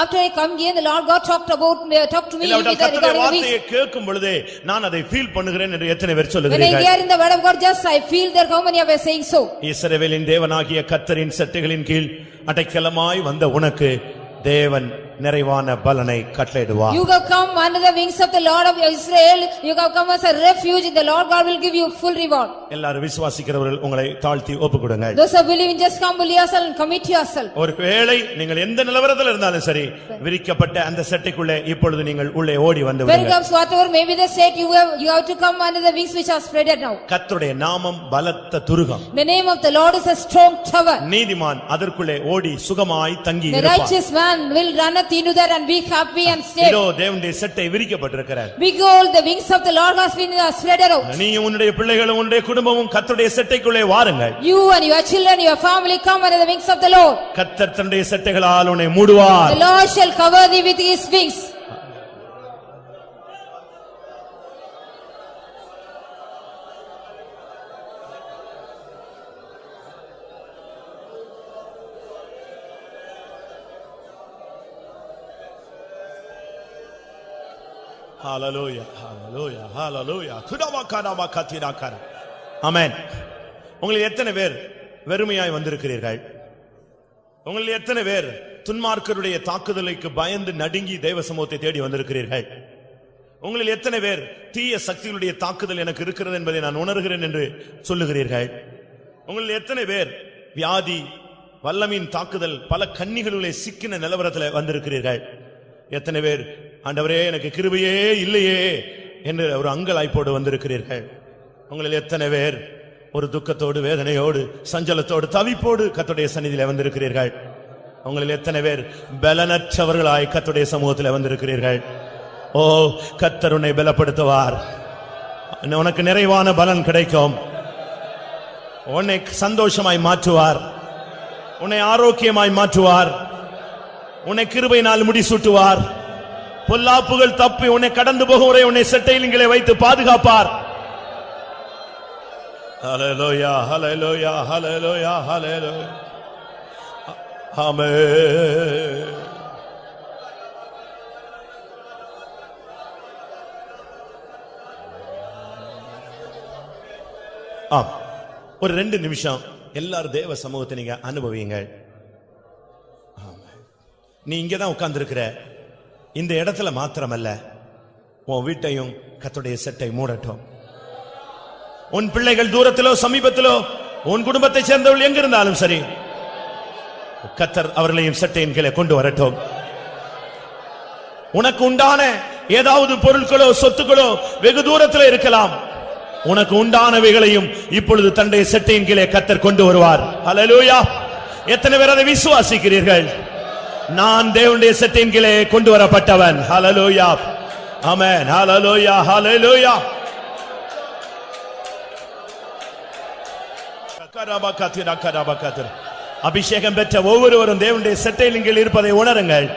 after I come here, the Lord God talked to me with இல்லாவிட்டால் regarding கர்த்தருடைய the வார்த்தையை wings. கேட்கும் பொழுதே நான் அதை ஃபீல் பண்ணுகிறேன் என்று எத்தனை பேர் When I சொல்லுகிறீர்கள்? hear in the word of God, just I feel that how many of you are saying so? இஸ்ரவேலின் தேவனாகிய கர்த்தரின் செட்டைகளின் கீழ் அடைக்கலமாய் வந்த உனக்கு தேவன் நிறைவான பலனை கட்டளையிடுவார். You have come under the wings of the Lord of Israel. You have come as a refuge. The Lord God will give you full reward. எல்லாரும் விசுவாசிக்கிறவர்கள் உங்களை தாழ்த்தி ஒப்புக்கொடுங்கள். Those who believe, just humble yourself and commit yourself. ஒருவேளை நீங்கள் எந்த நிலவரத்தில் இருந்தாலும் சரி, விரிக்கப்பட்ட அந்த செட்டைக்குள்ளே இப்பொழுது நீங்கள் உள்ளே ஓடி வந்து When விடுங்கள். comes whatever may be the state, you have to come under the wings which are spreaded now. கர்த்தருடைய நாமம் பலத்த Thurugam. The name of the Lord is a strong tower. நீதிமான் அதற்குள்ளே ஓடி சுகமாய் தங்கி The இருப்பான். righteous man will run into that and be happy and stay. இதோ தேவனுடைய செட்டை விரிக்கப்பட்டிருக்கிறது. Behold, the wings of the Lord has been spread out. நீயும் உன்னுடைய பிள்ளைகளும் உன்னுடைய குடும்பமும் கர்த்தருடைய செட்டைக்குள்ளே வாருங்கள். You and your children, your family come under the wings of the Lord. கர்த்தர் தன்னுடைய செட்டைகளால் உன்னை மூடுவார். The Lord shall cover thee with his wings. Hallelujah, hallelujah, hallelujah. துடவகாடவ கத்திராக்கர. ஆமென். உங்களில் எத்தனை பேர் வெறுமையாய் வந்திருக்கிறீர்கள்? உங்களில் எத்தனை பேர் துன்மார்க்கருடைய தாக்குதலுக்கு பயந்து நடுங்கி தேவ சமூகத்தை தேடி வந்திருக்கிறீர்கள்? உங்களில் எத்தனை பேர் தீய சக்திகளுடைய தாக்குதல் எனக்கு இருக்கிறது என்பதை நான் உணர்கிறேன் என்று சொல்லுகிறீர்கள்? உங்களில் எத்தனை பேர் வியாதி வல்லமையின் தாக்குதல் பல கன்னிகளுடைய சிக்கின நிலவரத்தில் வந்திருக்கிறீர்கள்? எத்தனை பேர் ஆண்டவரே எனக்கு கிருபையே இல்லையே என்று ஒரு அங்கலாய்ப்போடு வந்திருக்கிறீர்கள்? உங்களில் எத்தனை பேர் ஒரு துக்கத்தோடு வேதனையோடு சஞ்சலத்தோடு தவிப்போடு கர்த்தருடைய சந்நிதியிலே வந்திருக்கிறீர்கள்? உங்களில் எத்தனை பேர் பலனற்றவர்களாய் கர்த்தருடைய சமூகத்தில் வந்திருக்கிறீர்கள்? ஓ, கர்த்தர் உன்னை பலப்படுத்துவார். உனக்கு நிறைவான பலன் கிடைக்கும். உன்னை சந்தோஷமாய் மாற்றுவார். உன்னை ஆரோக்கியமாய் மாற்றுவார். உன்னை கிருபையினால் முடிசூட்டுவார். பொல்லாப்புகள் தப்பி உன்னை கடந்து போகும் வரை உன்னை செட்டையிலே வைத்து பாதுகாப்பார். ஹல்லேலூயா, ஹல்லேலூயா, ஹல்லேலூயா, ஹல்லேலூயா. ஆமென். ஒரு 2 நிமிஷம் எல்லாரும் தேவ சமூகத்தை நீங்க அனுபவிங்க. நீ இங்கதான் உட்கார்ந்து இருக்கிற இந்த இடத்துல மாத்திரமல்ல, உன் வீட்டையும் கர்த்தருடைய செட்டை மூடட்டும். உன் பிள்ளைகள் தூரத்திலோ சமீபத்திலோ உன் குடும்பத்தை சேர்ந்தவர்கள் எங்க இருந்தாலும் சரி, கர்த்தர் அவர்களையும் செட்டையின் கீழே கொண்டு வரட்டும். உனக்கு உண்டான ஏதாவது பொருட்களோ சொத்துக்களோ வெகு தூரத்தில் இருக்கலாம். உனக்கு உண்டானவைகளையும் இப்பொழுது தன்னுடைய செட்டையின் கீழே கர்த்தர் கொண்டு வருவார். ஹல்லேலூயா. எத்தனை பேர் அதை விசுவாசிக்கிறீர்கள்? நான் தேவனுடைய செட்டையின் கீழே கொண்டு வரப்பட்டவன். ஹல்லேலூயா, ஆமென். ஹல்லேலூயா, ஹல்லேலூயா. அபிஷேகம் பெற்ற ஒவ்வொருவரும் தேவனுடைய செட்டையின் கீழ் இருப்பதை உணருங்கள்.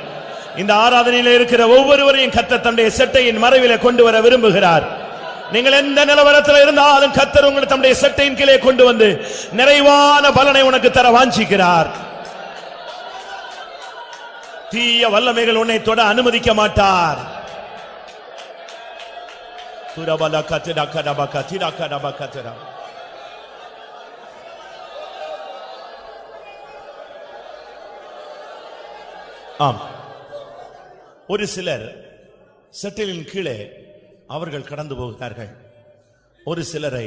இந்த ஆராதனையில் இருக்கிற ஒவ்வொருவரையும் கர்த்தர் தம்முடைய செட்டையின் மறைவிலே கொண்டு வர விரும்புகிறார். நீங்கள் எந்த நிலவரத்தில் இருந்தாலும் கர்த்தர் உங்களை தம்முடைய செட்டையின் கீழே கொண்டு வந்து நிறைவான பலனை உனக்கு தர வாஞ்சிக்கிறார். தீய வல்லமைகள் உன்னை தொட அனுமதிக்க மாட்டார். ஆம், ஒரு சிலர் செட்டிலின் கீழே அவர்கள் கடந்து போகிறார்கள். ஒரு சிலரை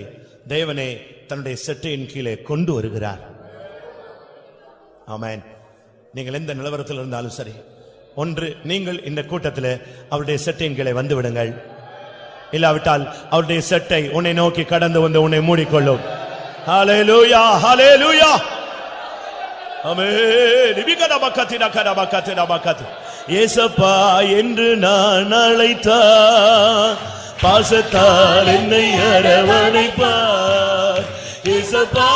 தேவனே தன்னுடைய செட்டையின் கீழே கொண்டு வருகிறார். ஆமென். நீங்கள் எந்த நிலவரத்தில் இருந்தாலும் சரி, ஒன்று நீங்கள் இந்த கூட்டத்தில் அவருடைய செட்டையின் கீழே வந்து விடுங்கள். இல்லாவிட்டால் அவருடைய செட்டை உன்னை நோக்கி கடந்து வந்து உன்னை மூடிக்கொள்ளும். ஹல்லேலூயா, ஹல்லேலூயா. ஆமென். ஏசப்பா என்று நான் அழைத்தார், பாசத்தால் என்னை அரவணைப்பார். ஏசப்பா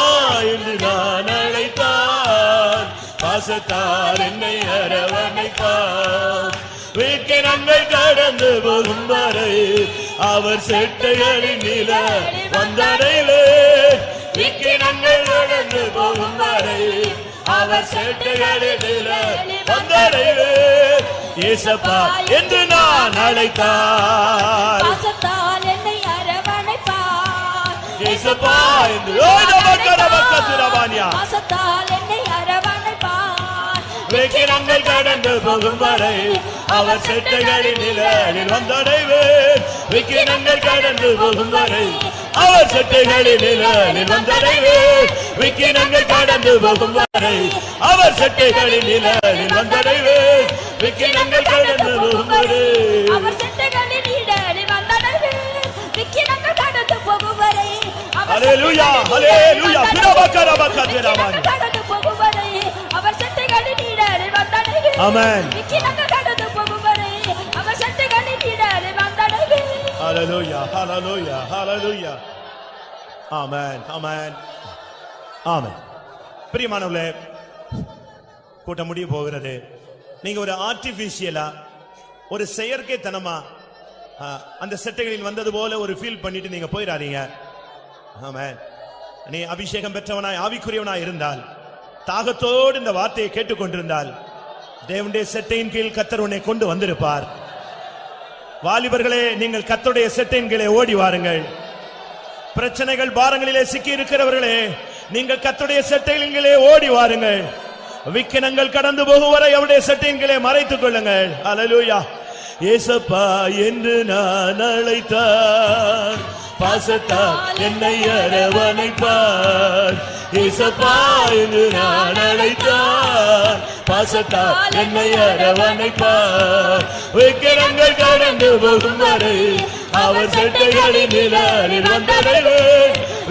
என்று நான் அழைத்தார், பாசத்தால் என்னை அரவணைப்பார். விக்கிரங்கள் கடந்து போகும் வரை அவர் செட்டைகளின் நில வந்தடைவே. விக்கிரங்கள் கடந்து போகும் வரை அவர் செட்டைகளின் நில வந்தடைவே. ஏசப்பா என்று நான் அழைத்தார், பாசத்தால் என்னை அரவணைப்பார். ஏசப்பா என்று பாசத்தால் என்னை அரவணைப்பார். விக்கிரங்கள் கடந்து போகும் வரை அவர் செட்டைகளின் நிழலில் வந்தடைவே. விக்கிரங்கள் கடந்து போகும் வரை அவர் செட்டைகளின் நிழலில் வந்தடைவே. விக்கிரங்கள் கடந்து போகும் வரை அவர் செட்டைகளின் நிழலில் வந்தடைவே. விக்கிரங்கள் கடந்து போகும் வரை அவர் செட்டைகளின் நிழலில் வந்தடைவே. விக்கிரங்கள் கடந்து போகும் வரை ஹல்லேலூயா, ஹல்லேலூயா. கடந்து போகும் வரை அவர் செட்டைகளின் நிழலில் வந்தடைவே. ஆமென். விக்கிரங்கள் கடந்து போகும் வரை அவர் செட்டைகளின் நிழலில் வந்தடைவே. ஹல்லேலூயா, ஹல்லேலூயா, ஹல்லேலூயா. ஆமென், ஆமென், ஆமென். பிரியமானவர்களே, கூட்டம் முடிய போகிறது. நீங்க ஒரு ஆர்டிபிஷியலா, ஒரு செயற்கைத்தனமா அந்த செட்டைகளில் வந்தது போல ஒரு ஃபீல் பண்ணிட்டு நீங்க போயிடாதீங்க. ஆமென். நீ அபிஷேகம் பெற்றவனாய் ஆவிக்குரியவனாய் இருந்தால், தாகத்தோடு இந்த வார்த்தையை கேட்டுக்கொண்டிருந்தால், தேவனுடைய செட்டையின் கீழ் கர்த்தர் உன்னை கொண்டு வந்திருப்பார். வாலிபர்களே, நீங்கள் கர்த்தருடைய செட்டையின் கீழே ஓடி வாருங்கள். பிரச்சனைகள் பாரங்களிலே சிக்கி இருக்கிறவர்களே, நீங்கள் கர்த்தருடைய செட்டையின் கீழே ஓடி வாருங்கள். விக்கினங்கள் கடந்து போகும் வரை அவருடைய செட்டையின் கீழே மறைத்துக் கொள்ளுங்கள். ஹல்லேலூயா. ஏசப்பா என்று நான் அழைத்தார், பாசத்தால் என்னை அரவணைப்பார். ஏசப்பா என்று நான் அழைத்தார், பாசத்தால் என்னை அரவணைப்பார். விக்கிரங்கள் கடந்து போகும் வரை அவர் செட்டைகளின் நிழலில் வந்தடைவே.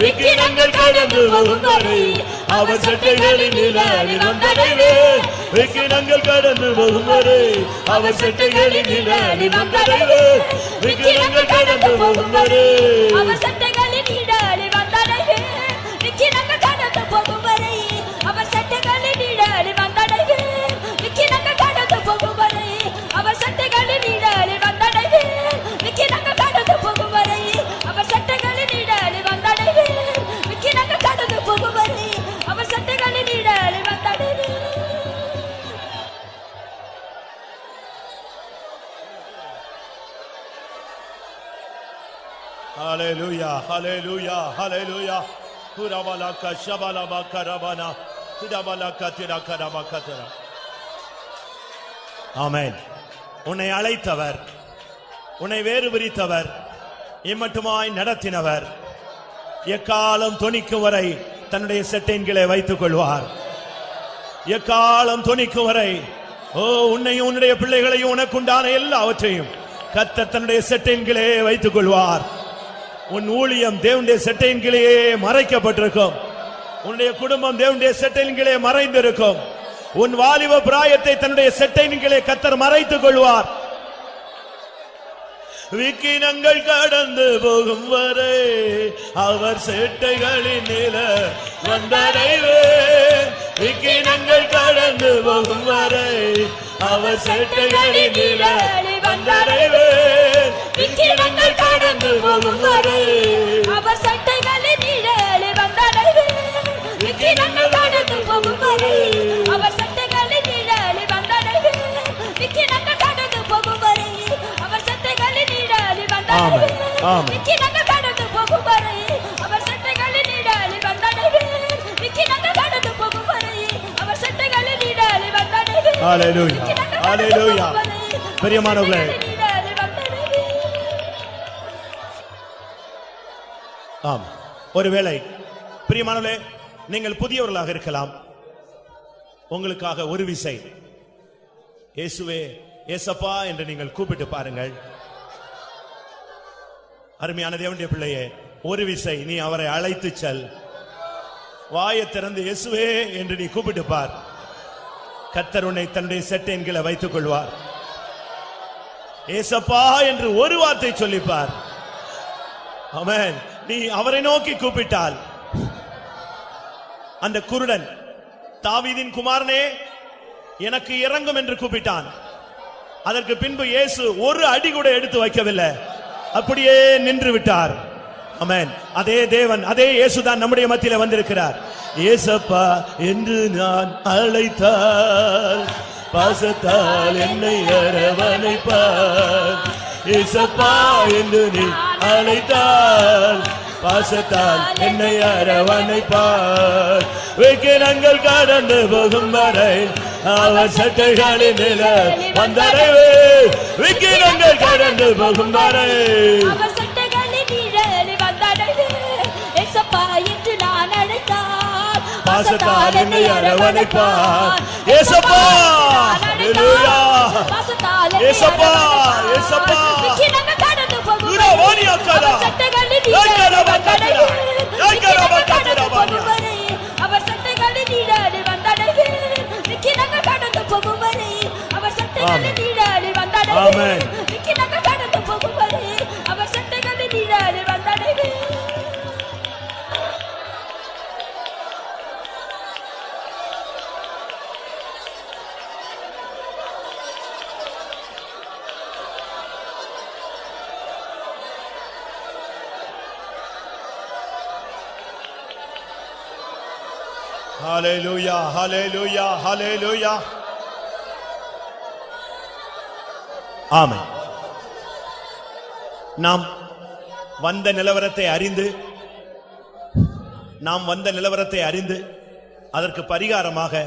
விக்கிரங்கள் கடந்து போகும் வரை அவர் செட்டைகளின் நிழலில் வந்தடைவே. விக்கிரங்கள் கடந்து போகும் வரை அவர் செட்டைகளின் நிழலில் வந்தடைவே. விக்கிரங்கள் கடந்து போகும் வரை அவர் செட்டைகளின் நிழலில் வந்தடைவே. விக்கிரங்கள் கடந்து போகும் வரை அவர் செட்டைகளின் நிழலில் வந்தடைவே. விக்கிரங்கள் கடந்து போகும் வரை அவர் செட்டைகளின் நிழலில் வந்தடைவே. விக்கிரங்கள் கடந்து போகும் வரை அவர் செட்டைகளின் நிழலில் வந்தடைவே. விக்கிரங்கள் கடந்து போகும் வரை அவர் செட்டைகளின் நிழலில் வந்தடைவே. ஹல்லேலூயா, ஹல்லேலூயா, ஹல்லேலூயா. குரபலக ஷபலபக ரபனா திடபலக திடகரபகதர. ஆமென். உன்னை அழைத்தவர், உன்னை வேறு பிரித்தவர், இம்மட்டுமாய் நடத்தினவர், எக்காலம் தொனிக்கும் வரை தன்னுடைய செட்டையின் கீழே வைத்துக் கொள்வார். எக்காலம் தொனிக்கும் வரை உன்னையும் உன்னுடைய பிள்ளைகளையும் உனக்குண்டான எல்லாவற்றையும் கர்த்தர் தன்னுடைய செட்டையின் கீழே வைத்துக் கொள்வார். உன் ஊழியம் தேவனுடைய செட்டையின் கீழே மறைக்கப்பட்டிருக்கும். உன்னுடைய குடும்பம் தேவனுடைய செட்டையின் கீழே மறைந்திருக்கும். உன் வாலிப பிராயத்தை தன்னுடைய செட்டையின் கீழே கர்த்தர் மறைத்துக் கொள்வார். விக்கினங்கள் கடந்து போகும் வரை அவர் சேட்டைகளின் நில வந்தடைவேன். விக்கினங்கள் கடந்து போகும் வரை அவர் சேட்டைகளின் நில வந்தடைவேன். விக்கினங்கள் கடந்து போகும் வரை அவர் சட்டைகளின் நிழலில் வந்தடைவேன். விக்கினங்கள் கடந்து போகும் வரை அவர் சட்டைகளின் நிழலில் வந்தடைவேன். விக்கினங்கள் கடந்து போகும் வரை அவர் சட்டைகளின் நிழலில் வந்தடைவேன். விக்கினங்கள் கடந்து போகும் வரை அவர் சட்டைகளின் நிழலில் வந்தடைவேன். விக்கினங்கள் கடந்து போகும் வரை அவர் சட்டைகளின் நிழலில் வந்தடைவேன். ஹல்லேலூயா ஹல்லேலூயா. பிரியமானவர்களே, ஆம், ஒருவேளை பிரியமானவர்களே நீங்கள் புதியவர்களாக இருக்கலாம். உங்களுக்காக ஒரு விசை இயேசுவே ஏசப்பா என்று நீங்கள் கூப்பிட்டு பாருங்கள். அருமையான தேவனுடைய பிள்ளையே, ஒரு விசை நீ அவரை அழைத்து செல். வாயை திறந்து இயேசுவே என்று நீ கூப்பிட்டு பார். கர்த்தர் உன்னை தன்னுடைய செட்டையின் கீழே வைத்துக் கொள்வார். ஏசப்பா என்று ஒரு வார்த்தை சொல்லிப்பார். ஆமென். நீ அவரை நோக்கி கூப்பிட்டால், அந்த குருடன் தாவீதின் குமாரனே எனக்கு இறங்கும் என்று கூப்பிட்டான். அதற்கு பின்பு இயேசு ஒரு அடி கூட எடுத்து வைக்கவில்லை, அப்படியே நின்று விட்டார். ஆமென். அதே தேவன், அதே இயேசுதான் நம்முடைய மத்தியில வந்திருக்கிறார். ஏசப்பா என்று நான் அழைத்தால் பாசத்தால் என்னை அரவணைப்பார். ஏசப்பா என்று நீ அழைத்தால் பாசத்தால் என்னை அரவணைப்பார். விக்கினங்கள் கடந்து போகும் வரை அவர் சட்டைகளின் நிழல் வந்தடைவேன். விக்கினங்கள் கடந்து போகும் வரை அவர் சட்டைகளின் நிழலில் வந்தடைவேன். ஏசப்பா என்று நான் அழைத்தால் பாசத்தால் என்னை அரவணைப்பார். ஏசப்பா ஹல்லேலூயா. ஏசப்பா ஏசப்பா விக்கினங்கள் கடந்து போகும் குரா வாணியா கரா சட்டைகளின் லைகரா பக்கரா லைகரா பக்கரா வாணியா. அவர் சட்டைகளின் நிழலில் வந்தடைவேன். விக்கினங்கள் கடந்து போகும் வரை அவர் சட்டைகளின் நிழலில் வந்தடைவேன். ஆமென். விக்கினங்கள் கடந்து போகும் வரை அவர் சட்டைகளின் நிழலில் வந்தடைவேன். ஹல்லேலூயா ஹல்லேலூயா ஹல்லேலூயா. ஆமென். நாம் வந்த நிலவரத்தை அறிந்து அதற்கு பரிகாரமாக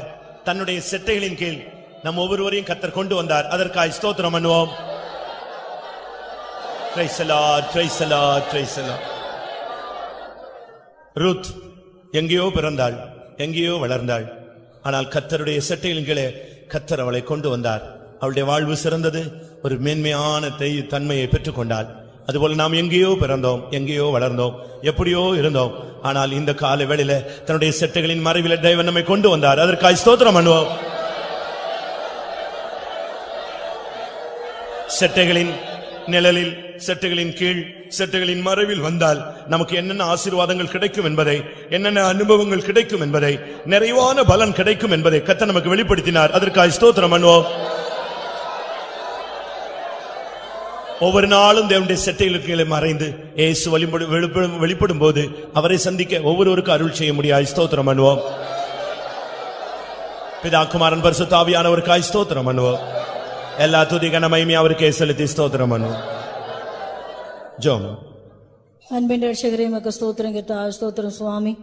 தன்னுடைய செட்டைகளின் கீழ் நம் ஒவ்வொருவரையும் கர்த்தர் கொண்டு வந்தார். அதற்காக ஸ்தோத்திரம் பண்ணுவோம். Praise the Lord, praise the Lord, praise the Lord. Ruth எங்கேயோ பிறந்தாள், எங்கேயோ வளர்ந்தாள். ஆனால் கர்த்தருடைய செட்டைகளின் கீழே கர்த்தர் அவளை கொண்டு வந்தார். அவளுடைய வாழ்வு சிறந்தது, ஒரு மேன்மையான தன்மையை பெற்றுக் கொண்டாள். அதுபோல நாம் எங்கேயோ பிறந்தோம், எங்கேயோ வளர்ந்தோம், எப்படியோ இருந்தோம். ஆனால் இந்த கால வேளையில தன்னுடைய செட்டைகளின் மறைவில தேவன் நம்மை கொண்டு வந்தார். அதற்காக ஸ்தோத்திரம் பண்ணுவோம். செட்டைகளின் நிழலில், செட்டைகளின் கீழ், செட்டைகளின் மறைவில் வந்தால் நமக்கு என்னென்ன ஆசீர்வாதங்கள் கிடைக்கும் என்பதை, என்னென்ன அனுபவங்கள் கிடைக்கும் என்பதை, நிறைவான பலன் கிடைக்கும் என்பதை கர்த்தர் நமக்கு வெளிப்படுத்தினார். அதற்காக ஸ்தோத்திரம் பண்ணுவோம். ஒவ்வொரு நாளும் தேவனுடைய செட்டைகளுக்கு கீழே மறைந்து இயேசு வெளிப்படும் போது அவரை சந்திக்க ஒவ்வொருவருக்கும் அருள் செய்ய முடியாது. ஸ்தோத்திரம் பண்ணுவோம். பிதா குமாரன் பரிசுத்த ஆவியானவருக்காய் ஸ்தோத்திரம் பண்ணுவோம். எல்லா துதி கன மகிமை அவருக்கே செலுத்தி ஸ்தோத்திரம் பண்ணுவோம். ஜெபம். அன்பின் ரட்சகரே உமக்கு ஸ்தோத்திரம் கர்த்தாவே. ஸ்தோத்திரம் சுவாமி.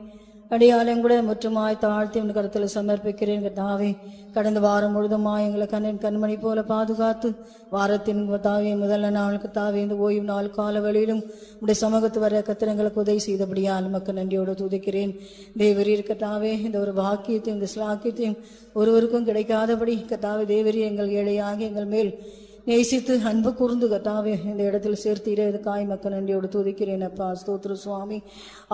அடியாளம் கூட முற்றுமாய் தாழ்த்தி உன் கருத்தில் சமர்ப்பிக்கிறேன் கர்த்தாவே. கடந்த வாரம் முழுதுமாய் எங்களை கண்மணி போல பாதுகாத்து வாரத்தின் தாவே முதல் நாளுக்கு தாவே இந்த ஓய்வு நாள் கால வழியிலும் உடைய சமூகத்து வர கத்திரங்களுக்கு உதவி செய்தபடியால் நமக்கு நன்றியோடு துதிக்கிறேன். தேவரீர் கர்த்தாவே, இந்த ஒரு பாக்கியத்தையும் இந்த ஸ்லாக்கியத்தையும் ஒருவருக்கும் கிடைக்காதபடி கர்த்தாவே தேவரீர் எங்கள் ஏழையாகி எங்கள் மேல் நேசித்து அன்பு கூர்ந்து கத்தாவே இந்த இடத்தில் சேர்த்தீரே இதுக்காய் மக்கள் நன்றியோடு துதிக்கிறேன் அப்பா. ஸ்தோத்திரம் சுவாமி.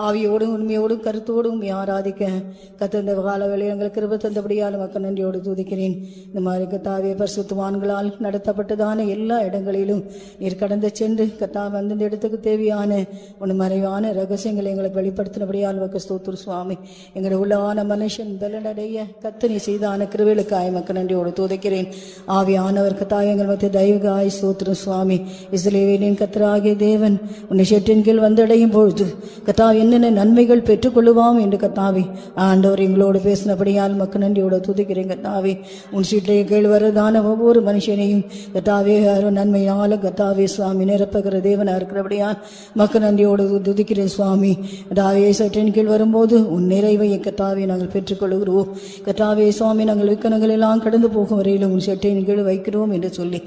ஆவியோடும் உண்மையோடும் கருத்தோடும் ஆராதிக்க கத்த இந்த கால வேளையில் எங்களுக்கு கிருபை தந்தபடியால் மக்கள் நன்றியோடு துதிக்கிறேன். இந்த மாதிரி கத்தாவே பரிசுத்தவான்களால் நடத்தப்பட்டதான எல்லா இடங்களிலும் நீர் கடந்து சென்று கத்தாவே அந்தந்த இடத்துக்கு தேவையான ஒன்று மறைவான ரகசியங்களை எங்களுக்கு வெளிப்படுத்தினபடியால் மக்கள் ஸ்தோத்திரம் சுவாமி. எங்களுடைய உள்ளான மனுஷன் பலனடைய கத்தனை செய்தான கிருபைகளுக்காய் மக்கள் நன்றியோடு துதிக்கிறேன். ஆவியானவர் கத்தாவே எங்கள் மத்திய தயவுகாய் ஸ்தோத்திரம் சுவாமி. இஸ்ரவேலின் கர்த்தராகிய தேவன் உன்னை ஷெட்டின் கீழ் வந்தடையும் பொழுது கத்தாவே என்னென்ன நன்மைகள் பெற்றுக்கொள்ளுவாம் என்று கத்தாவே ஆண்டவர் எங்களோடு பேசினபடியால் மக்கள் நன்றியோடு துதிக்கிறேன். கத்தாவே உன் சீட்டை கீழ் வரதான ஒவ்வொரு மனுஷனையும் கத்தாவே நன்மையால கத்தாவே சுவாமி நிரப்புகிற தேவனா இருக்கிறபடியால் மக்கள் நன்றியோடு துதிக்கிறேன் சுவாமி. கத்தாவே சற்றின் கீழ் வரும்போது உன் நிறைவை கத்தாவே நாங்கள் பெற்றுக்கொள்கிறோம். கத்தாவே சுவாமி நாங்கள் விக்கனங்கள் எல்லாம் கடந்து போகும் வரையிலும் உன் சட்டின் கீழ் வைக்கிறோம் என்று சொல்லி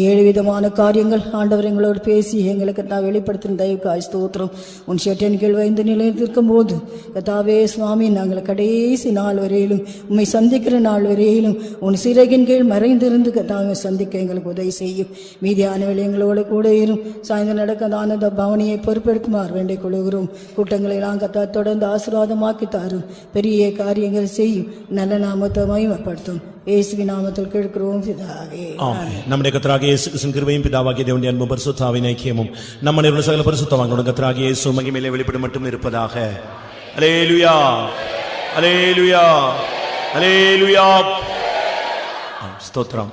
7 விதமான காரியங்கள் ஆண்டவர் எங்களோடு பேசி எங்களுக்கு தான் வெளிப்படுத்தின தயவுக்காய் ஸ்தோத்திரம். உன் ஷெட்டின் கீழ் வைந்து நிலைத்திருக்கும் போது கத்தாவே சுவாமி நாங்கள் கடைசி நாள் வரையிலும் உண்மை சந்திக்கிற நாள் வரையிலும் உன் சிறகின் கீழ் மறைந்திருந்து கத்தாவை சந்திக்க எங்களுக்கு உதவி செய்யும். மீதியானவர்கள் எங்களோடு கூட இரும். சாய்ந்து நடக்கதான பவனியை பொறுப்பெடுக்குமாறு வேண்டிக் கொள்கிறோம். கூட்டங்களை எல்லாம் கத்தா தொடர்ந்து ஆசீர்வாதமாக்கி தாரும். பெரிய காரியங்கள் செய்யும். நல்ல நாமத்தை மகிமைப்படுத்தும். இயேசுவின் நாமத்தில் கேட்கிறோம் பிதாவே. நம்முடைய கர்த்தராகிய இயேசு கிறிஸ்துவின் கிருபையும் பிதாவாகிய தேவனுடைய அன்பும் பரிசுத்த ஆவியின் ஐக்கியமும் நம்ம நிறுவன சகல பரிசுத்தவான்களுடைய கர்த்தராகிய இயேசு மகிமையிலே வெளிப்படும் மட்டும் இருப்பதாக. அல்லேலூயா, அல்லேலூயா, அல்லேலூயா. ஸ்தோத்திரம்.